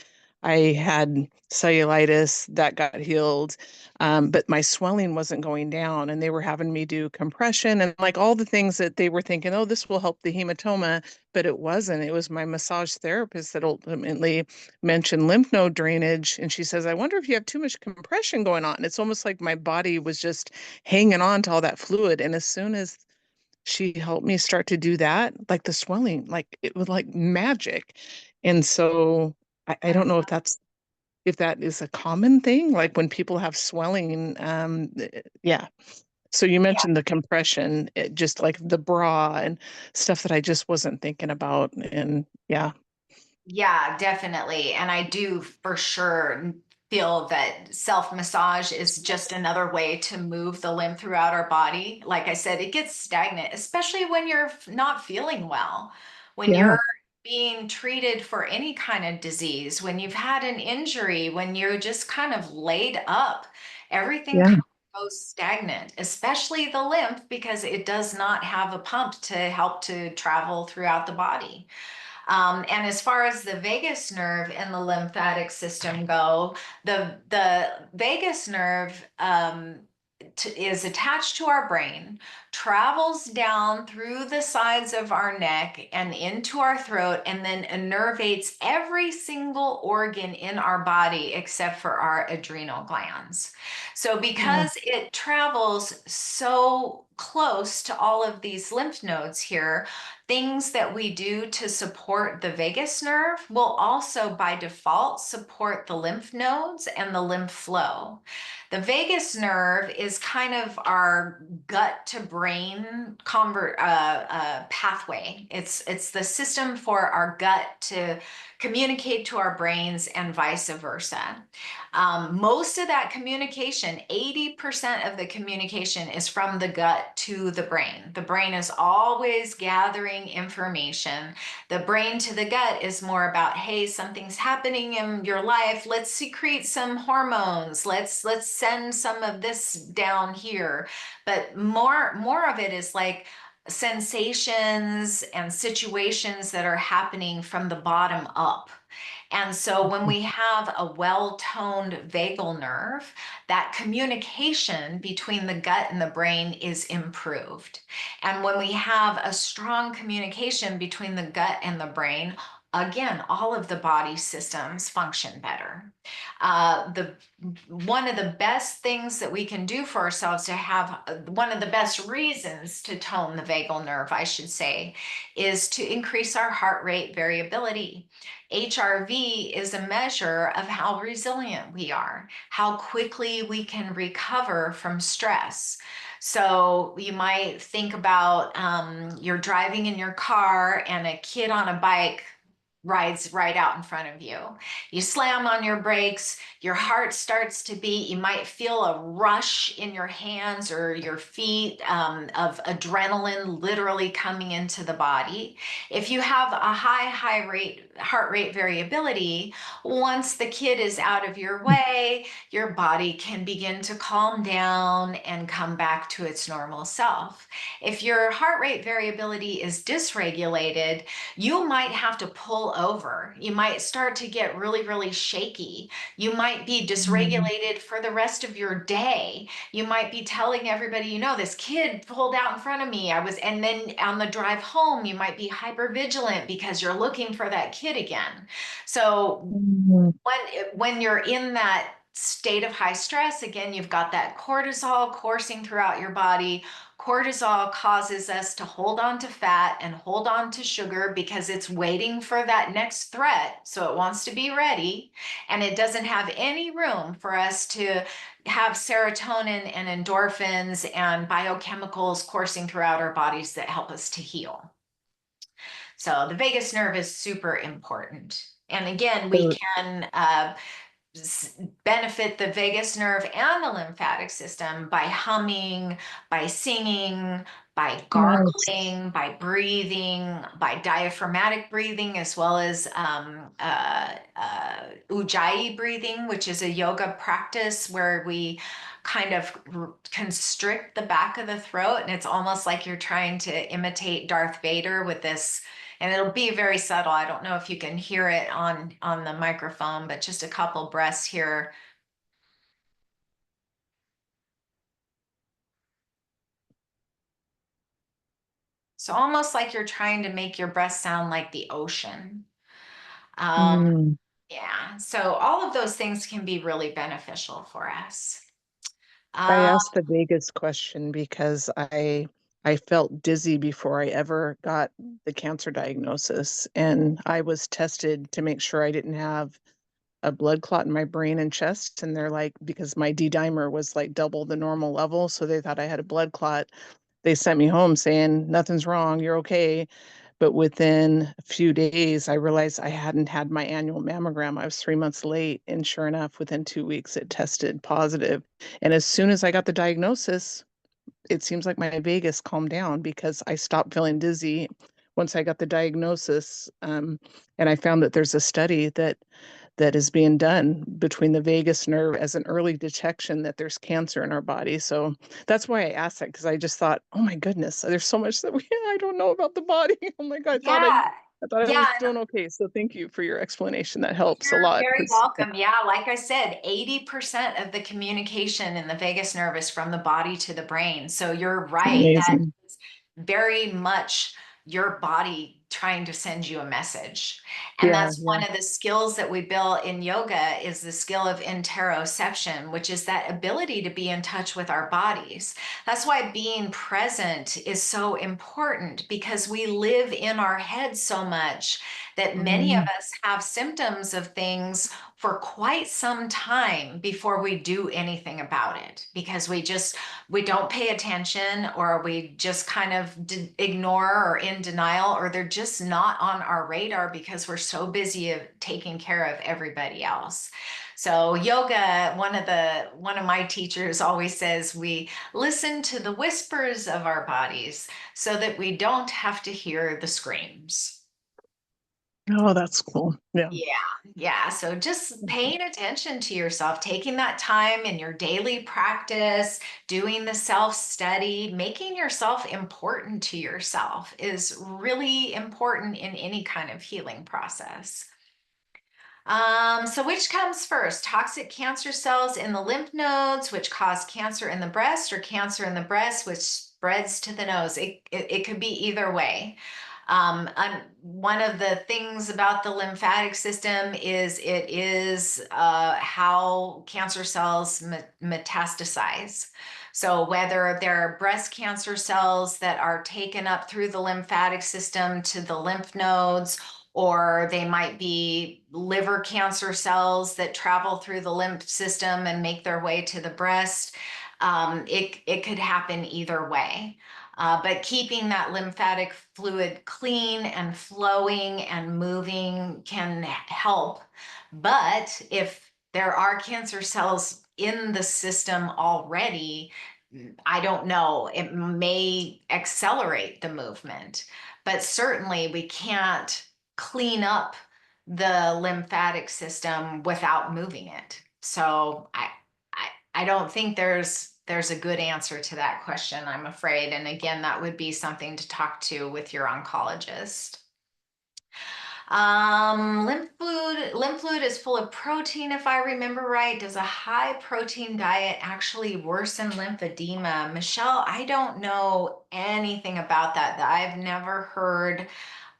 I had cellulitis that got healed, but my swelling wasn't going down, and they were having me do compression and like all the things that they were thinking, oh, this will help the hematoma, but it wasn't. It was my massage therapist that ultimately mentioned lymph node drainage, and she says, I wonder if you have too much compression going on. It's almost like my body was just hanging on to all that fluid, and as soon as she helped me start to do that, like the swelling, like it was like magic. And so I don't know if that is a common thing, like when people have swelling. Yeah. So you mentioned the compression, just like the bra and stuff that I just wasn't thinking about. And yeah, Yeah, definitely. And I do for sure feel that self massage is just another way to move the lymph throughout our body. Like I said, it gets stagnant, especially when you're not feeling well, when yeah, you're being treated for any kind of disease, when you've had an injury, when you're just kind of laid up, everything yeah, kind of goes stagnant, especially the lymph, because it does not have a pump to help to travel throughout the body. And as far as the vagus nerve and the lymphatic system go, the vagus nerve is attached to our brain, travels down through the sides of our neck and into our throat, and then innervates every single organ in our body except for our adrenal glands. So because it travels so close to all of these lymph nodes here, things that we do to support the vagus nerve will also by default support the lymph nodes and the lymph flow. The vagus nerve is kind of our gut to brain pathway. It's the system for our gut to communicate to our brains and vice versa. Most of that communication, 80% of the communication is from the gut to the brain. The brain is always gathering information. The brain to the gut is more about, hey, something's happening in your life. Let's secrete some hormones. Let's send some of this down here. But more of it is like sensations and situations that are happening from the bottom up. And so when we have a well-toned vagal nerve, that communication between the gut and the brain is improved. And when we have a strong communication between the gut and the brain, again, all of the body systems function better. One of the best things that we can do for ourselves to have, one of the best reasons to tone the vagal nerve, I should say, is to increase our heart rate variability. HRV is a measure of how resilient we are, how quickly we can recover from stress. So you might think about you're driving in your car and a kid on a bike rides right out in front of you. You slam on your brakes, your heart starts to beat, you might feel a rush in your hands or your feet of adrenaline literally coming into the body. If you have a high heart rate variability, once the kid is out of your way, your body can begin to calm down and come back to its normal self. If your heart rate variability is dysregulated, you might have to pull over. You might start to get really, really shaky. You might be dysregulated for the rest of your day. You might be telling everybody, you know, this kid pulled out in front of me. And then on the drive home, you might be hypervigilant because you're looking for that kid again. So when you're in that state of high stress, again, you've got that cortisol coursing throughout your body. Cortisol causes us to hold on to fat and hold on to sugar because it's waiting for that next threat. So it wants to be ready, and it doesn't have any room for us to have serotonin and endorphins and biochemicals coursing throughout our bodies that help us to heal. So the vagus nerve is super important. And again, we can benefit the vagus nerve and the lymphatic system by humming, by singing, by gargling, by breathing, by diaphragmatic breathing, as well as ujjayi breathing, which is a yoga practice where we kind of constrict the back of the throat. And it's almost like you're trying to imitate Darth Vader with this. And it'll be very subtle. I don't know if you can hear it on the microphone, but just a couple breaths here. So almost like you're trying to make your breath sound like the ocean. Yeah, so all of those things can be really beneficial for us. I asked the vagus question because I felt dizzy before I ever got the cancer diagnosis, and I was tested to make sure I didn't have a blood clot in my brain and chest, and they're like, because my D-dimer was like double the normal level, so they thought I had a blood clot. They sent me home saying, nothing's wrong, you're okay. But within a few days, I realized I hadn't had my annual mammogram. I was 3 months late. And sure enough, within 2 weeks, it tested positive. And as soon as I got the diagnosis, it seems like my vagus calmed down because I stopped feeling dizzy once I got the diagnosis. And I found that there's a study that is being done between the vagus nerve as an early detection that there's cancer in our body. So that's why I asked that, because I just thought, oh my goodness, there's so much that I don't know about the body. Oh my God, I thought I thought I Yeah, was doing okay. So thank you for your explanation. That helps a you're lot. very 'Cause, welcome. Yeah, like I said, 80% of the communication in the vagus nerve is from the body to the brain. So you're right. That amazing. is very much your body trying to send you a message. And Yeah, that's yeah. one of the skills that we build in yoga is the skill of interoception, which is that ability to be in touch with our bodies. That's why being present is so important, because we live in our head so much that many of Mm, us have symptoms of things for quite some time before we do anything about it, because we don't pay attention, or we just kind of ignore or in denial, or they're just not on our radar because we're so busy of taking care of everybody else. So yoga, one of my teachers always says we listen to the whispers of our bodies so that we don't have to hear the screams. oh, that's cool. Yeah. Yeah. So just paying attention to yourself, taking that time in your daily practice, doing the self-study, making yourself important to yourself is really important in any kind of healing process. So which comes first? Toxic cancer cells in the lymph nodes, which cause cancer in the breast, or cancer in the breast, which spreads to the nose? It could be either way. One of the things about the lymphatic system is it is how cancer cells metastasize. So whether they're breast cancer cells that are taken up through the lymphatic system to the lymph nodes, or they might be liver cancer cells that travel through the lymph system and make their way to the breast. It could happen either way. But keeping that lymphatic fluid clean and flowing and moving can help. But if there are cancer cells in the system already, I don't know, it may accelerate the movement, but certainly we can't clean up the lymphatic system without moving it. So I don't think there's a good answer to that question, I'm afraid. And again, that would be something to talk to with your oncologist. Lymph fluid is full of protein, if I remember right. Does a high protein diet actually worsen lymphedema? Michelle, I don't know anything about that. I've never heard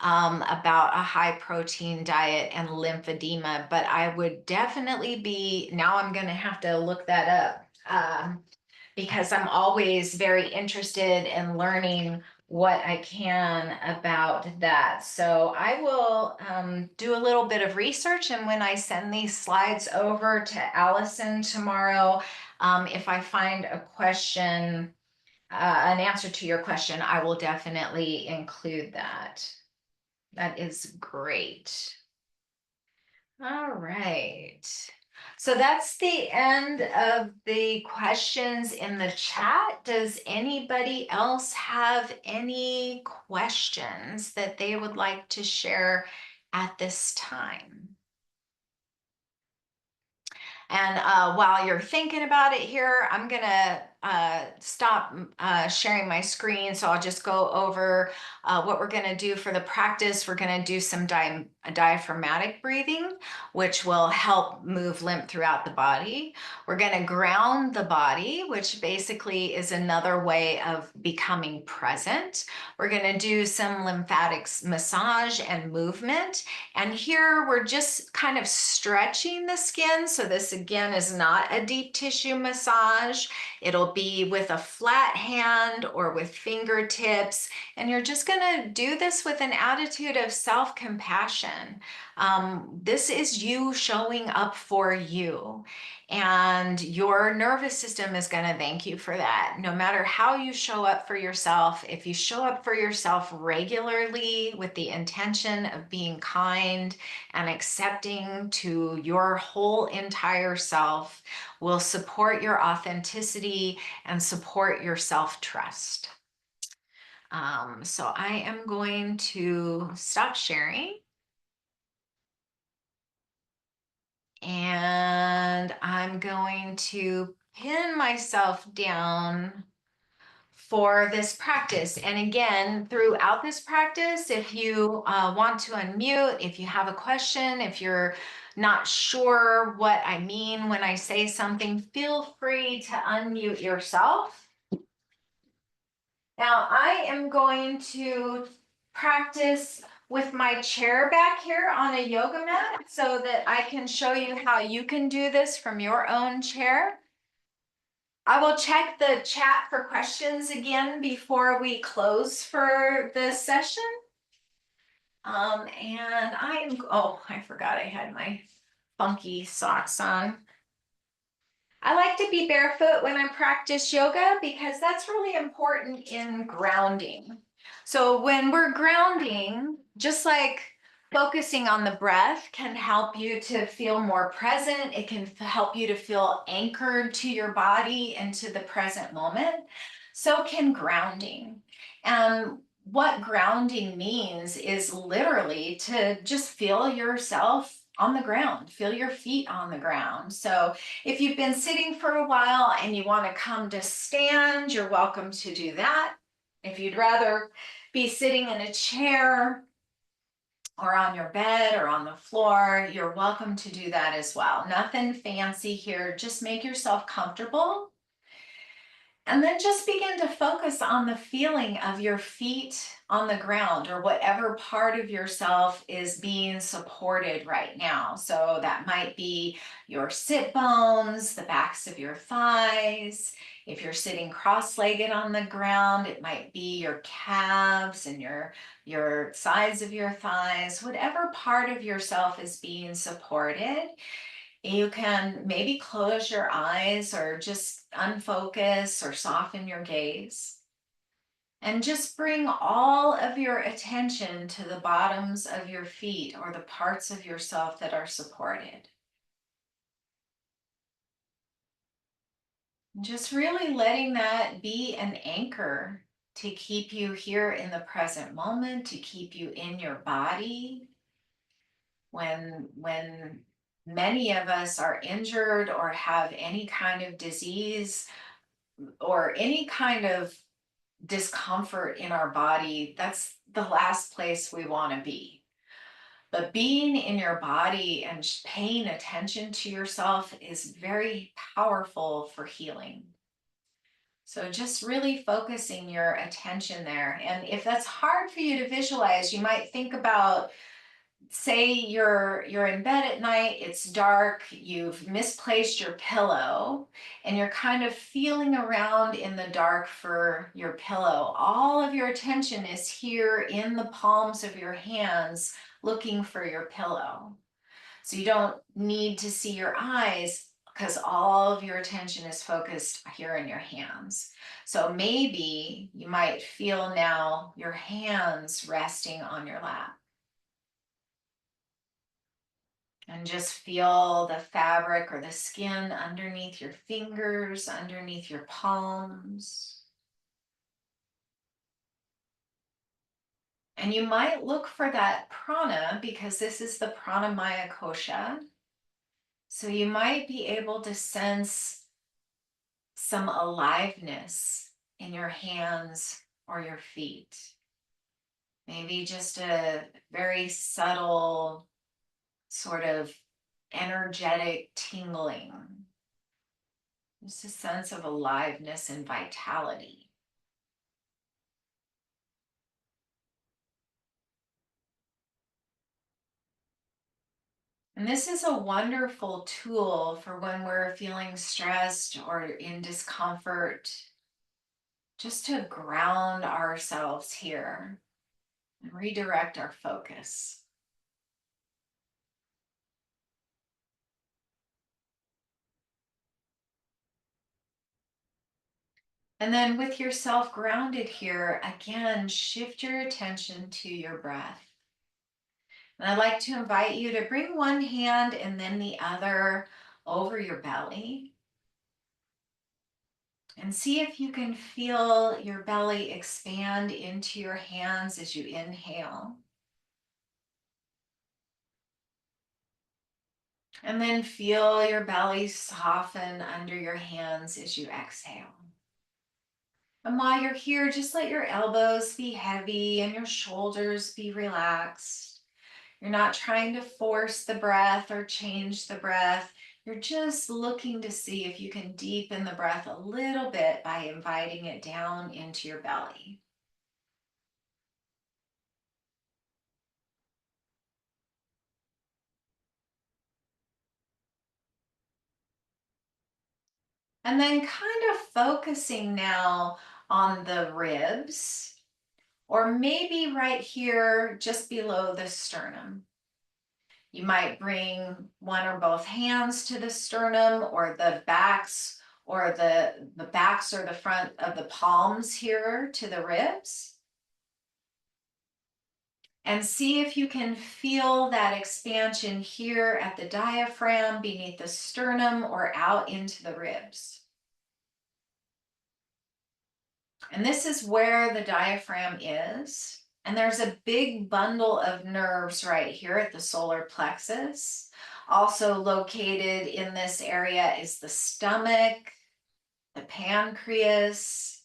about a high protein diet and lymphedema, but I would definitely be, now I'm going to have to look that up. Because I'm always very interested in learning what I can about that. So I will do a little bit of research, and when I send these slides over to Allison tomorrow, if I find a question, an answer to your question, I will definitely include that. That is great. All right. So that's the end of the questions in the chat. Does anybody else have any questions that they would like to share at this time? And while you're thinking about it here, I'm gonna stop sharing my screen. So I'll just go over what we're gonna do for the practice. We're gonna do some diaphragmatic breathing, which will help move lymph throughout the body. We're gonna ground the body, which basically is another way of becoming present. We're gonna do some lymphatics massage and movement. And here we're just kind of stretching the skin. So this again is not a deep tissue massage. It'll be with a flat hand or with fingertips. And you're just gonna do this with an attitude of self-compassion. This is you showing up for you. And your nervous system is going to thank you for that. No matter how you show up for yourself, if you show up for yourself regularly with the intention of being kind and accepting to your whole entire self, will support your authenticity and support your self-trust. So I am going to stop sharing. And I'm going to pin myself down for this practice. And again, throughout this practice, if you want to unmute, if you have a question, if you're not sure what I mean when I say something, feel free to unmute yourself. Now, I am going to practice with my chair back here on a yoga mat so that I can show you how you can do this from your own chair. I will check the chat for questions again before we close for the session. And I forgot I had my funky socks on. I like to be barefoot when I practice yoga because that's really important in grounding. So when we're grounding, just like focusing on the breath can help you to feel more present. It can help you to feel anchored to your body and to the present moment. So can grounding. And what grounding means is literally to just feel yourself on the ground, feel your feet on the ground. So if you've been sitting for a while and you want to come to stand, you're welcome to do that. If you'd rather be sitting in a chair or on your bed or on the floor, you're welcome to do that as well. Nothing fancy here, just make yourself comfortable. And then just begin to focus on the feeling of your feet on the ground or whatever part of yourself is being supported right now. So that might be your sit bones, the backs of your thighs. If you're sitting cross-legged on the ground, it might be your calves and your sides of your thighs. Whatever part of yourself is being supported, you can maybe close your eyes or just unfocus or soften your gaze. And just bring all of your attention to the bottoms of your feet or the parts of yourself that are supported. Just really letting that be an anchor to keep you here in the present moment, to keep you in your body. When many of us are injured or have any kind of disease or any kind of discomfort in our body, that's the last place we want to be. But being in your body and paying attention to yourself is very powerful for healing. So just really focusing your attention there. And if that's hard for you to visualize, you might think about, say you're in bed at night, it's dark, you've misplaced your pillow, and you're kind of feeling around in the dark for your pillow. All of your attention is here in the palms of your hands looking for your pillow. So you don't need to see your eyes because all of your attention is focused here in your hands. So maybe you might feel now your hands resting on your lap. And just feel the fabric or the skin underneath your fingers, underneath your palms. And you might look for that prana because this is the pranamaya kosha. So you might be able to sense some aliveness in your hands or your feet. Maybe just a very subtle sort of energetic tingling. Just a sense of aliveness and vitality. And this is a wonderful tool for when we're feeling stressed or in discomfort, just to ground ourselves here and redirect our focus. And then with yourself grounded here, again, shift your attention to your breath. And I'd like to invite you to bring one hand and then the other over your belly. And see if you can feel your belly expand into your hands as you inhale. And then feel your belly soften under your hands as you exhale. And while you're here, just let your elbows be heavy and your shoulders be relaxed. You're not trying to force the breath or change the breath. You're just looking to see if you can deepen the breath a little bit by inviting it down into your belly. And then kind of focusing now on the ribs, or maybe right here just below the sternum. You might bring one or both hands to the sternum, or the backs, or the backs or the front of the palms here to the ribs. And see if you can feel that expansion here at the diaphragm, beneath the sternum, or out into the ribs. And this is where the diaphragm is. And there's a big bundle of nerves right here at the solar plexus. Also located in this area is the stomach, the pancreas.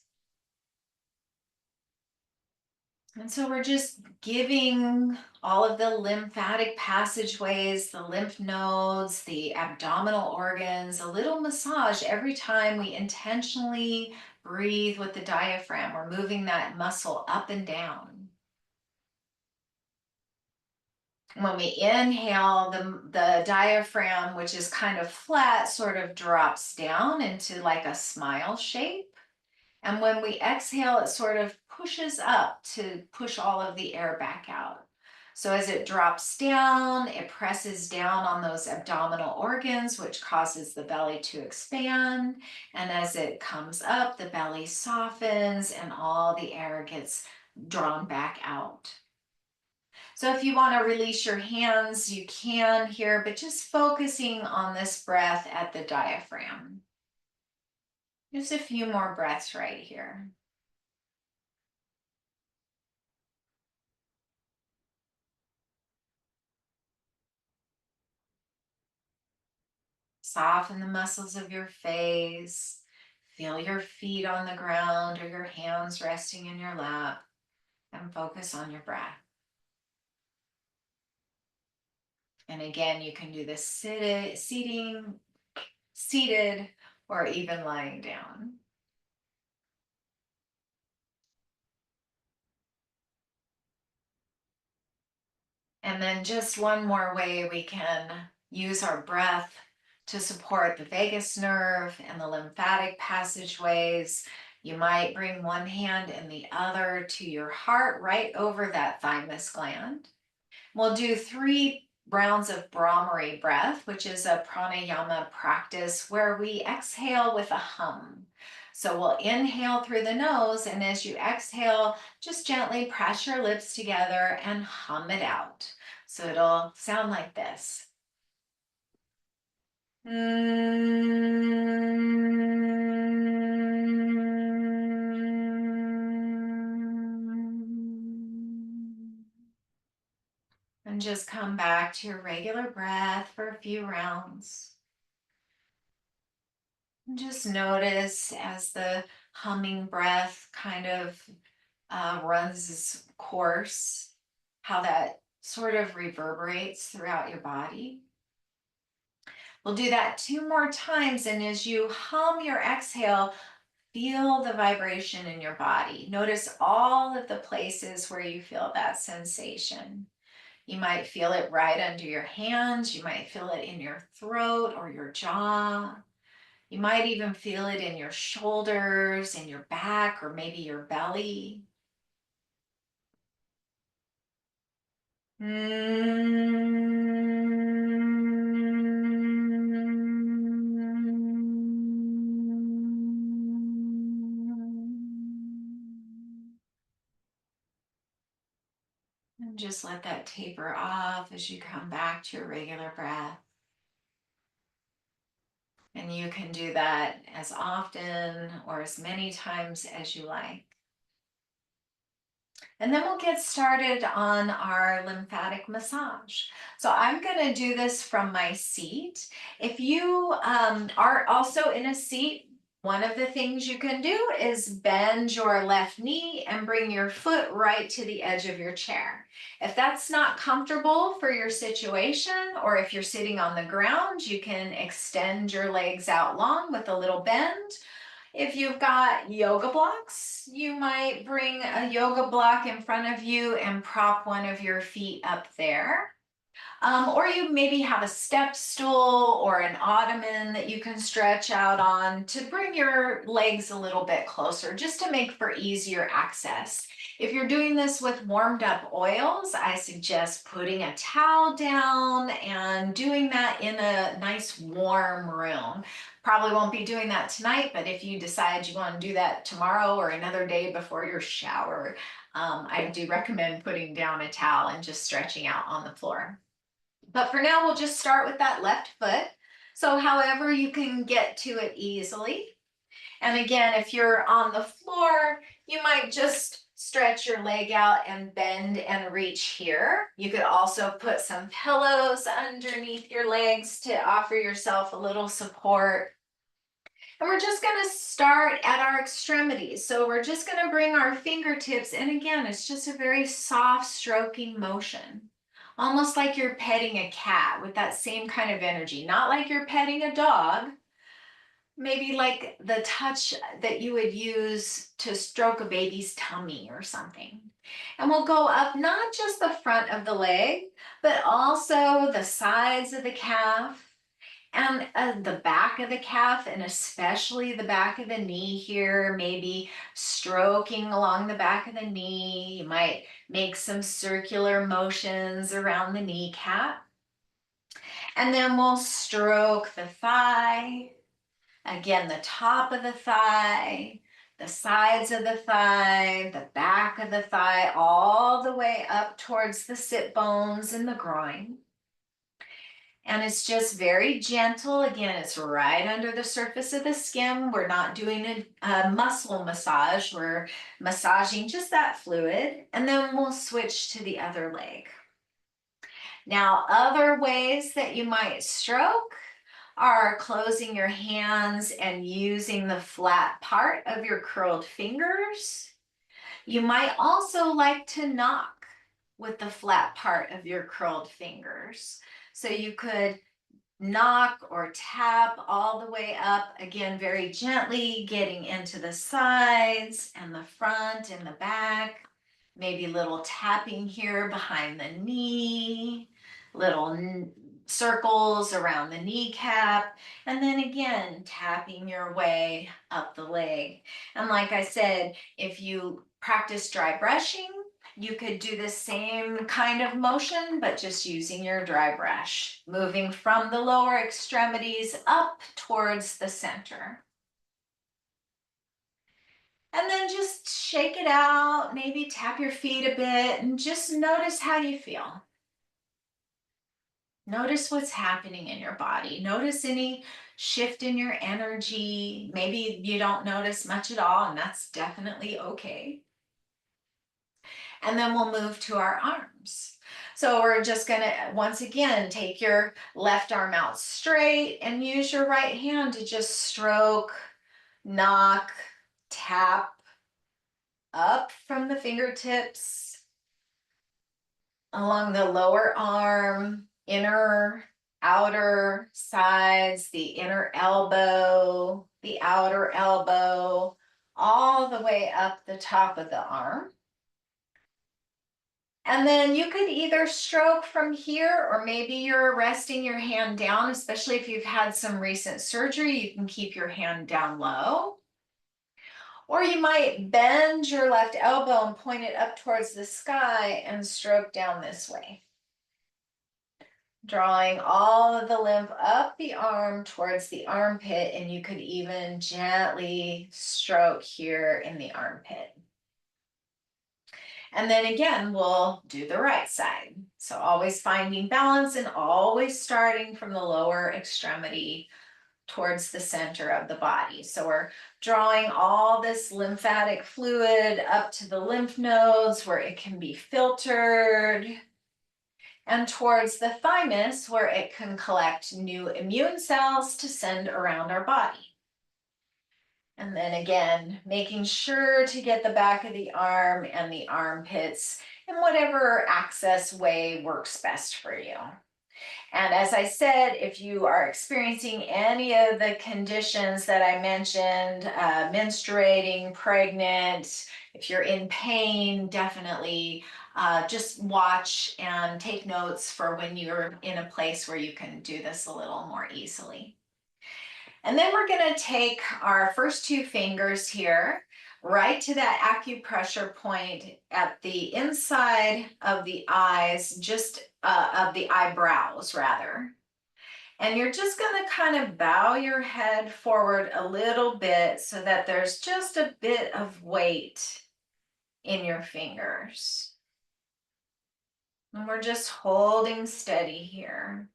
And so we're just giving all of the lymphatic passageways, the lymph nodes, the abdominal organs, a little massage every time we intentionally breathe with the diaphragm. We're moving that muscle up and down. When we inhale, the diaphragm, which is kind of flat, sort of drops down into like a smile shape. And when we exhale, it sort of pushes up to push all of the air back out. So as it drops down, it presses down on those abdominal organs, which causes the belly to expand. And as it comes up, the belly softens and all the air gets drawn back out. So if you want to release your hands, you can here, but just focusing on this breath at the diaphragm. Just a few more breaths right here. Soften the muscles of your face. Feel your feet on the ground or your hands resting in your lap, and focus on your breath. And again, you can do this seated, or even lying down. And then just one more way we can use our breath to support the vagus nerve and the lymphatic passageways. You might bring one hand and the other to your heart, right over that thymus gland. We'll do 3 rounds of Brahmari breath, which is a pranayama practice where we exhale with a hum. So we'll inhale through the nose, and as you exhale, just gently press your lips together and hum it out. So it'll sound like this. And just come back to your regular breath for a few rounds. And just notice as the humming breath kind of runs its course, how that sort of reverberates throughout your body. We'll do that 2 more times, and as you hum your exhale, feel the vibration in your body. Notice all of the places where you feel that sensation. You might feel it right under your hands. You might feel it in your throat or your jaw. You might even feel it in your shoulders, in your back, or maybe your belly. And just let that taper off as you come back to your regular breath. And you can do that as often or as many times as you like. And then we'll get started on our lymphatic massage. So I'm going to do this from my seat. If you are also in a seat, one of the things you can do is bend your left knee and bring your foot right to the edge of your chair. If that's not comfortable for your situation, or if you're sitting on the ground, you can extend your legs out long with a little bend. If you've got yoga blocks, you might bring a yoga block in front of you and prop one of your feet up there. Or you maybe have a step stool or an ottoman that you can stretch out on to bring your legs a little bit closer, just to make for easier access. If you're doing this with warmed up oils, I suggest putting a towel down and doing that in a nice warm room. Probably won't be doing that tonight, but if you decide you want to do that tomorrow or another day before your shower, I do recommend putting down a towel and just stretching out on the floor. But for now, we'll just start with that left foot. So however you can get to it easily. And again, if you're on the floor, you might just stretch your leg out and bend and reach here. You could also put some pillows underneath your legs to offer yourself a little support. And we're just going to start at our extremities. So we're just going to bring our fingertips, and again, it's just a very soft stroking motion. Almost like you're petting a cat with that same kind of energy, not like you're petting a dog, maybe like the touch that you would use to stroke a baby's tummy or something. And we'll go up not just the front of the leg, but also the sides of the calf and the back of the calf, and especially the back of the knee here, maybe stroking along the back of the knee. You might make some circular motions around the kneecap. And then we'll stroke the thigh. Again, the top of the thigh, the sides of the thigh, the back of the thigh, all the way up towards the sit bones and the groin. And it's just very gentle. Again, it's right under the surface of the skin. We're not doing a muscle massage. We're massaging just that fluid. And then we'll switch to the other leg. Now, other ways that you might stroke are closing your hands and using the flat part of your curled fingers. You might also like to knock with the flat part of your curled fingers. So you could knock or tap all the way up, again, very gently, getting into the sides and the front and the back. Maybe a little tapping here behind the knee, little circles around the kneecap, and then again, tapping your way up the leg. And like I said, if you practice dry brushing, you could do the same kind of motion, but just using your dry brush, moving from the lower extremities up towards the center. And then just shake it out, maybe tap your feet a bit, and just notice how you feel. Notice what's happening in your body. Notice any shift in your energy. Maybe you don't notice much at all, and that's definitely okay. And then we'll move to our arms. So we're just going to, once again, take your left arm out straight and use your right hand to just stroke, knock, tap up from the fingertips along the lower arm, inner, outer sides, the inner elbow, the outer elbow, all the way up the top of the arm. And then you could either stroke from here, or maybe you're resting your hand down, especially if you've had some recent surgery, you can keep your hand down low. Or you might bend your left elbow and point it up towards the sky and stroke down this way. Drawing all of the lymph up the arm towards the armpit, and you could even gently stroke here in the armpit. And then again, we'll do the right side. So always finding balance and always starting from the lower extremity towards the center of the body. So we're drawing all this lymphatic fluid up to the lymph nodes where it can be filtered, and towards the thymus where it can collect new immune cells to send around our body. And then again, making sure to get the back of the arm and the armpits in whatever access way works best for you. And as I said, if you are experiencing any of the conditions that I mentioned, menstruating, pregnant, if you're in pain, definitely just watch and take notes for when you're in a place where you can do this a little more easily. And then we're going to take our first two fingers here right to that acupressure point at the inside of the eyes, just of the eyebrows rather. And you're just going to kind of bow your head forward a little bit so that there's just a bit of weight in your fingers. And we're just holding steady here.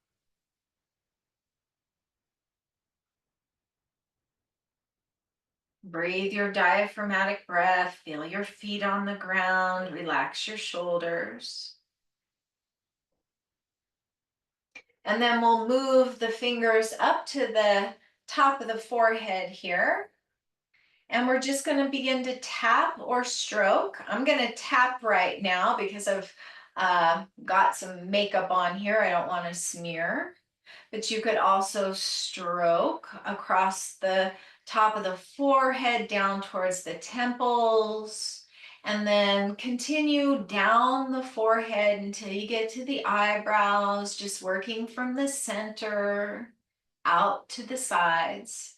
Breathe your diaphragmatic breath, feel your feet on the ground, relax your shoulders. And then we'll move the fingers up to the top of the forehead here. And we're just going to begin to tap or stroke. I'm going to tap right now because I've got some makeup on here. I don't want to smear. But you could also stroke across the top of the forehead down towards the temples, and then continue down the forehead until you get to the eyebrows, just working from the center out to the sides.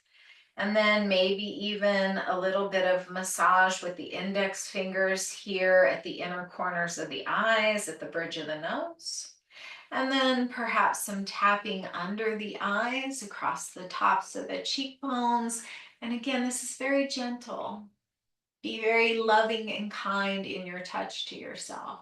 And then maybe even a little bit of massage with the index fingers here at the inner corners of the eyes, at the bridge of the nose. And then perhaps some tapping under the eyes, across the tops of the cheekbones. And again, this is very gentle. Be very loving and kind in your touch to yourself.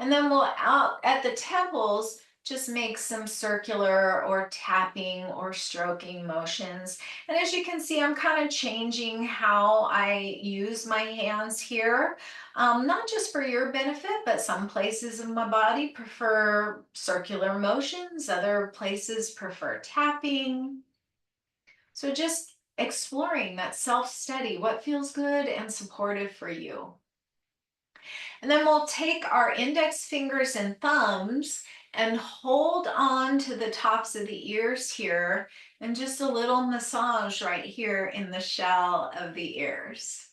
And then we'll out at the temples, just make some circular or tapping or stroking motions. And as you can see, I'm kind of changing how I use my hands here, not just for your benefit, but some places of my body prefer circular motions, other places prefer tapping. So just exploring that self-study, what feels good and supportive for you. And then we'll take our index fingers and thumbs and hold on to the tops of the ears here, and just a little massage right here in the shell of the ears.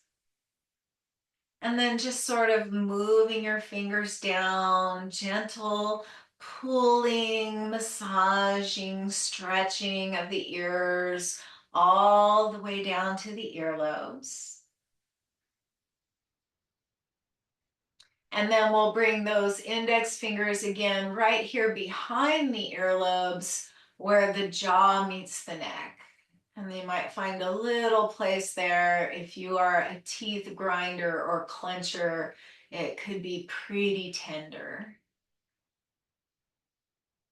And then just sort of moving your fingers down, gentle pulling, massaging, stretching of the ears all the way down to the earlobes. And then we'll bring those index fingers again right here behind the earlobes where the jaw meets the neck. And they might find a little place there. If you are a teeth grinder or clencher, it could be pretty tender.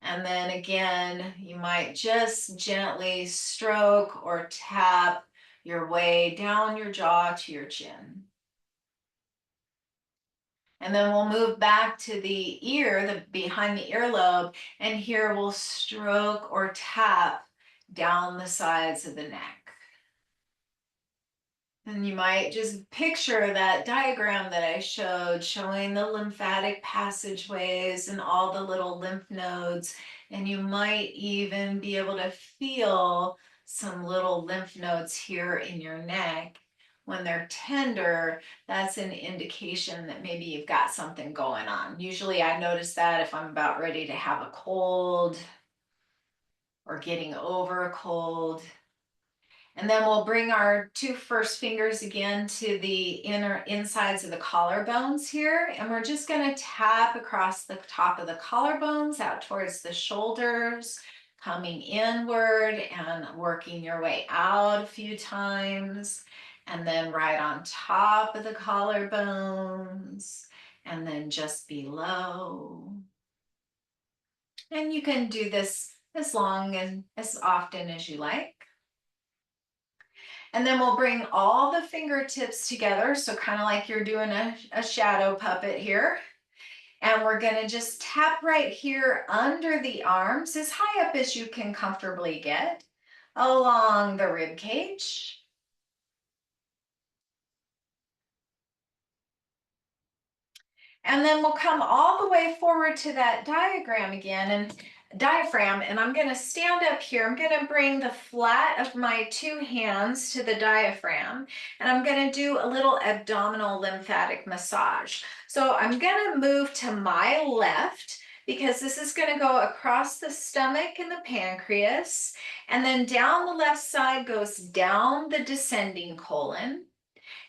And then again, you might just gently stroke or tap your way down your jaw to your chin. And then we'll move back to the ear, behind the earlobe, and here we'll stroke or tap down the sides of the neck. And you might just picture that diagram that I showed, showing the lymphatic passageways and all the little lymph nodes. And you might even be able to feel some little lymph nodes here in your neck. When they're tender, that's an indication that maybe you've got something going on. Usually I notice that if I'm about ready to have a cold or getting over a cold. And then we'll bring our two first fingers again to the insides of the collarbones here. And we're just going to tap across the top of the collarbones out towards the shoulders, coming inward and working your way out a few times. And then right on top of the collarbones, and then just below. And you can do this as long and as often as you like. And then we'll bring all the fingertips together, so kind of like you're doing a shadow puppet here. And we're going to just tap right here under the arms, as high up as you can comfortably get. along the rib cage. And then we'll come all the way forward to that diaphragm, and I'm going to stand up here. I'm going to bring the flat of my two hands to the diaphragm, and I'm going to do a little abdominal lymphatic massage. So I'm going to move to my left because this is going to go across the stomach and the pancreas, and then down the left side goes down the descending colon,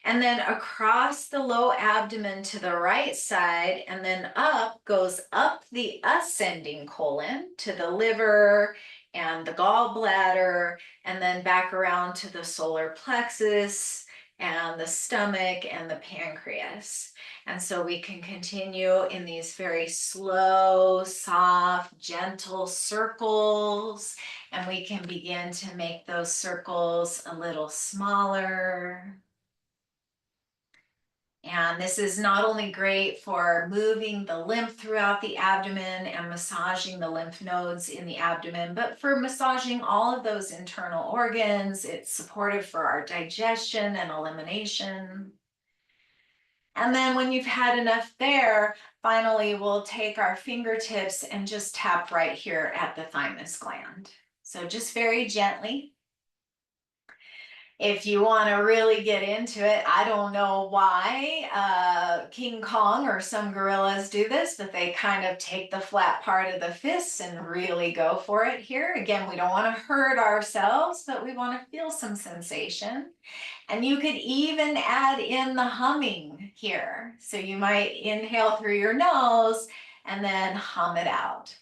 and then across the low abdomen to the right side, and then up goes up the ascending colon to the liver and the gallbladder, and then back around to the solar plexus and the stomach and the pancreas. And so we can continue in these very slow, soft, gentle circles, and we can begin to make those circles a little smaller. And this is not only great for moving the lymph throughout the abdomen and massaging the lymph nodes in the abdomen, but for massaging all of those internal organs. It's supportive for our digestion and elimination. And then when you've had enough there, finally, we'll take our fingertips and just tap right here at the thymus gland. So just very gently. If you want to really get into it, I don't know why King Kong or some gorillas do this, but they kind of take the flat part of the fists and really go for it here. Again, we don't want to hurt ourselves, but we want to feel some sensation. And you could even add in the humming here. So you might inhale through your nose and then hum it out.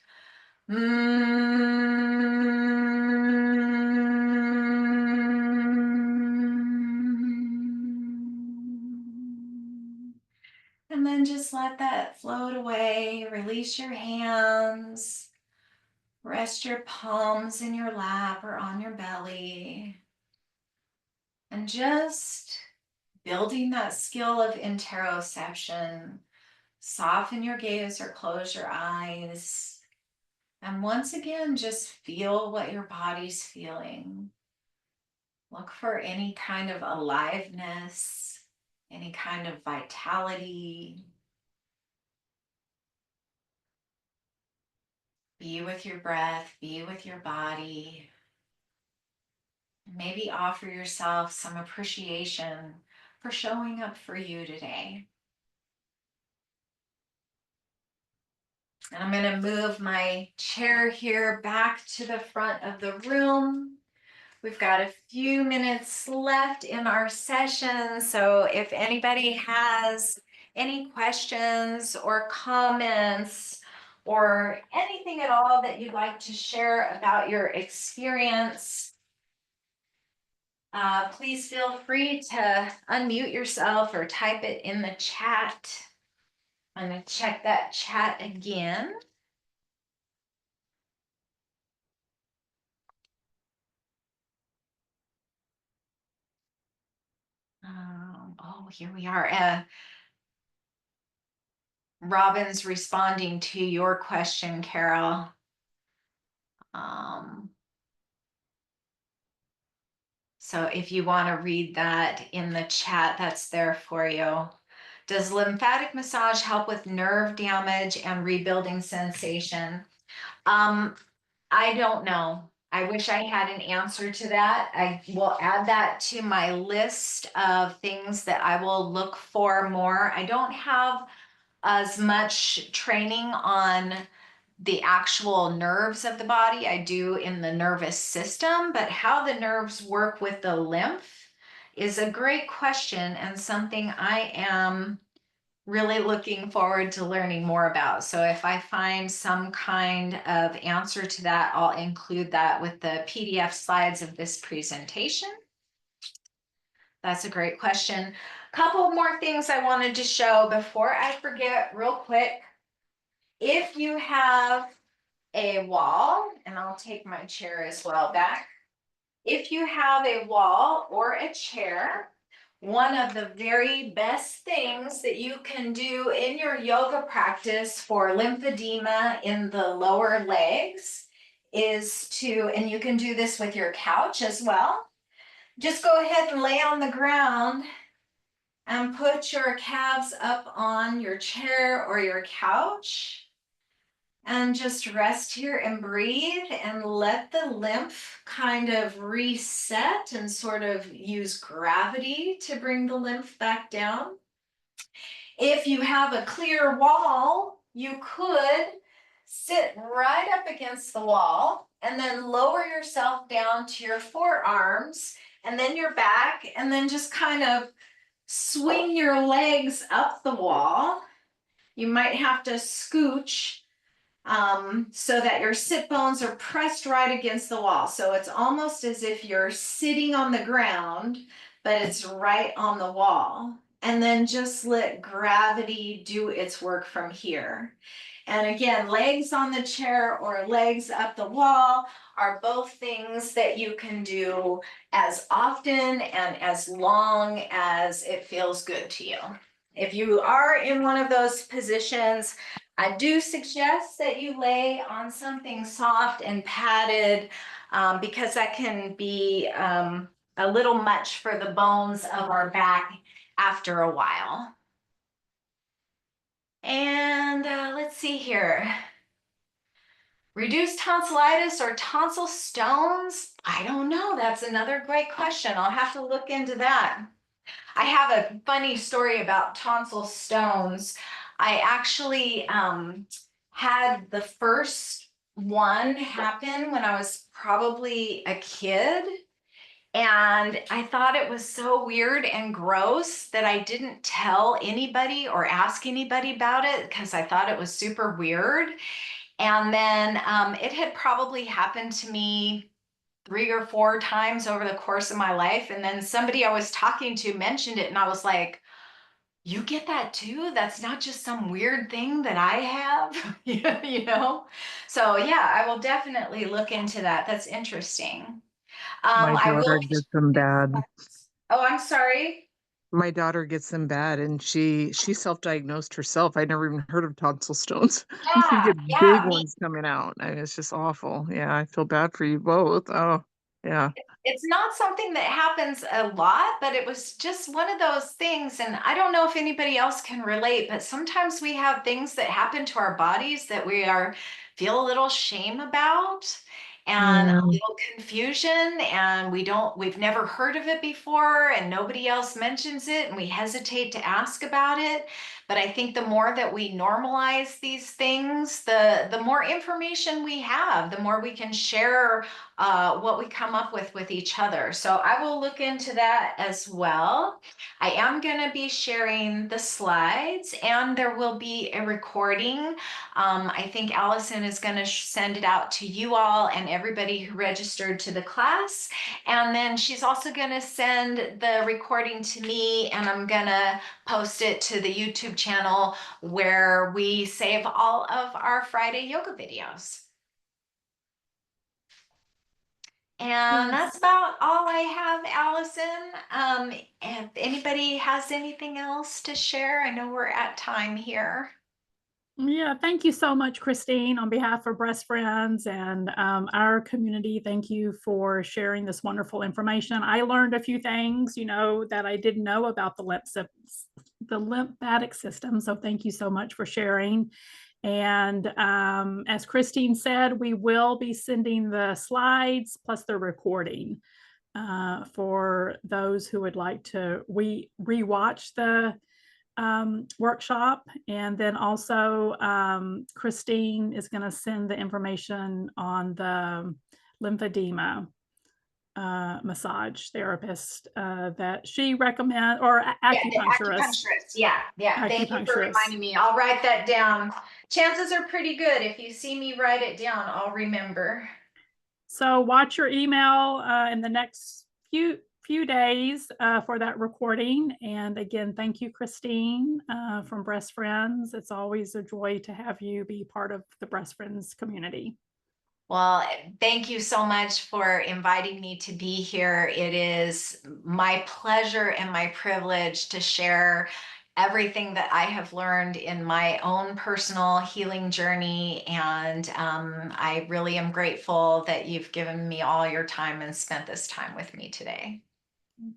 And then just let that float away. Release your hands. Rest your palms in your lap or on your belly. And just building that skill of interoception. Soften your gaze or close your eyes. And once again, just feel what your body's feeling. Look for any kind of aliveness, any kind of vitality. Be with your breath, be with your body. Maybe offer yourself some appreciation for showing up for you today. And I'm going to move my chair here back to the front of the room. We've got a few minutes left in our session, so if anybody has any questions or comments or anything at all that you'd like to share about your experience, please feel free to unmute yourself or type it in the chat. I'm going to check that chat again. Oh, here we are. Robin's responding to your question, Carol. So if you want to read that in the chat, that's there for you. Does lymphatic massage help with nerve damage and rebuilding sensation? I don't know. I wish I had an answer to that. I will add that to my list of things that I will look for more. I don't have as much training on the actual nerves of the body. I do in the nervous system, but how the nerves work with the lymph is a great question and something I am really looking forward to learning more about. So if I find some kind of answer to that, I'll include that with the PDF slides of this presentation. That's a great question. Couple more things I wanted to show before I forget real quick. If you have a wall, and I'll take my chair as well back. If you have a wall or a chair, one of the very best things that you can do in your yoga practice for lymphedema in the lower legs is to, and you can do this with your couch as well, just go ahead and lay on the ground and put your calves up on your chair or your couch. And just rest here and breathe and let the lymph kind of reset and sort of use gravity to bring the lymph back down. If you have a clear wall, you could sit right up against the wall and then lower yourself down to your forearms and then your back, and then just kind of swing your legs up the wall. You might have to scooch so that your sit bones are pressed right against the wall. So it's almost as if you're sitting on the ground, but it's right on the wall. And then just let gravity do its work from here. And again, legs on the chair or legs up the wall are both things that you can do as often and as long as it feels good to you. If you are in one of those positions, I do suggest that you lay on something soft and padded because that can be a little much for the bones of our back after a while. And let's see here. Reduced tonsillitis or tonsil stones? I don't know. That's another great question. I'll have to look into that. I have a funny story about tonsil stones. I actually had the first one happen when I was probably a kid. And I thought it was so weird and gross that I didn't tell anybody or ask anybody about it because I thought it was super weird. And then it had probably happened to me 3 or 4 times over the course of my life. And then somebody I was talking to mentioned it, and I was like, you get that too? That's not just some weird thing that I have, you know? So yeah, I will definitely look into that. That's interesting. My I will. daughter gets them bad. Oh, I'm sorry. My daughter gets them bad, and she self-diagnosed herself. I never even heard of tonsil stones. She Yeah, gets big yeah, me. ones coming out, and it's just awful. Yeah, I feel bad for you both. Oh, yeah. It's not something that happens a lot, but it was just one of those things. And I don't know if anybody else can relate, but sometimes we have things that happen to our bodies that we feel a little shame about and a Yeah. little confusion, and we've never heard of it before and nobody else mentions it and we hesitate to ask about it. But I think the more that we normalize these things, the more information we have, the more we can share what we come up with each other. So I will look into that as well. I am going to be sharing the slides, and there will be a recording. I think Allison is going to send it out to you all and everybody who registered to the class. And then she's also going to send the recording to me, and I'm going to post it to the YouTube channel where we save all of our Friday yoga videos. And that's about all I have, Allison. If anybody has anything else to share, I know we're at time here. Yeah, thank you so much, Christine, on behalf of Breast Friends and our community. Thank you for sharing this wonderful information. I learned a few things, that I didn't know about the lymphatic system. So thank you so much for sharing. And as Christine said, we will be sending the slides plus the recording for those who would like to rewatch the workshop. And then also Christine is going to send the information on the lymphedema massage therapist that she recommends, or acupuncturist. Yeah. Thank you for reminding me. I'll write that down. Chances are pretty good. If you see me write it down, I'll remember. So watch your email in the next few days for that recording. And again, thank you, Christine, from Breast Friends. It's always a joy to have you be part of the Breast Friends community. Well, thank you so much for inviting me to be here. It is my pleasure and my privilege to share everything that I have learned in my own personal healing journey. And I really am grateful that you've given me all your time and spent this time with me today.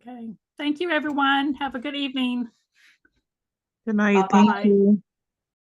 Okay. Thank you, everyone. Have a good evening. Good night. Bye-bye. Thank you.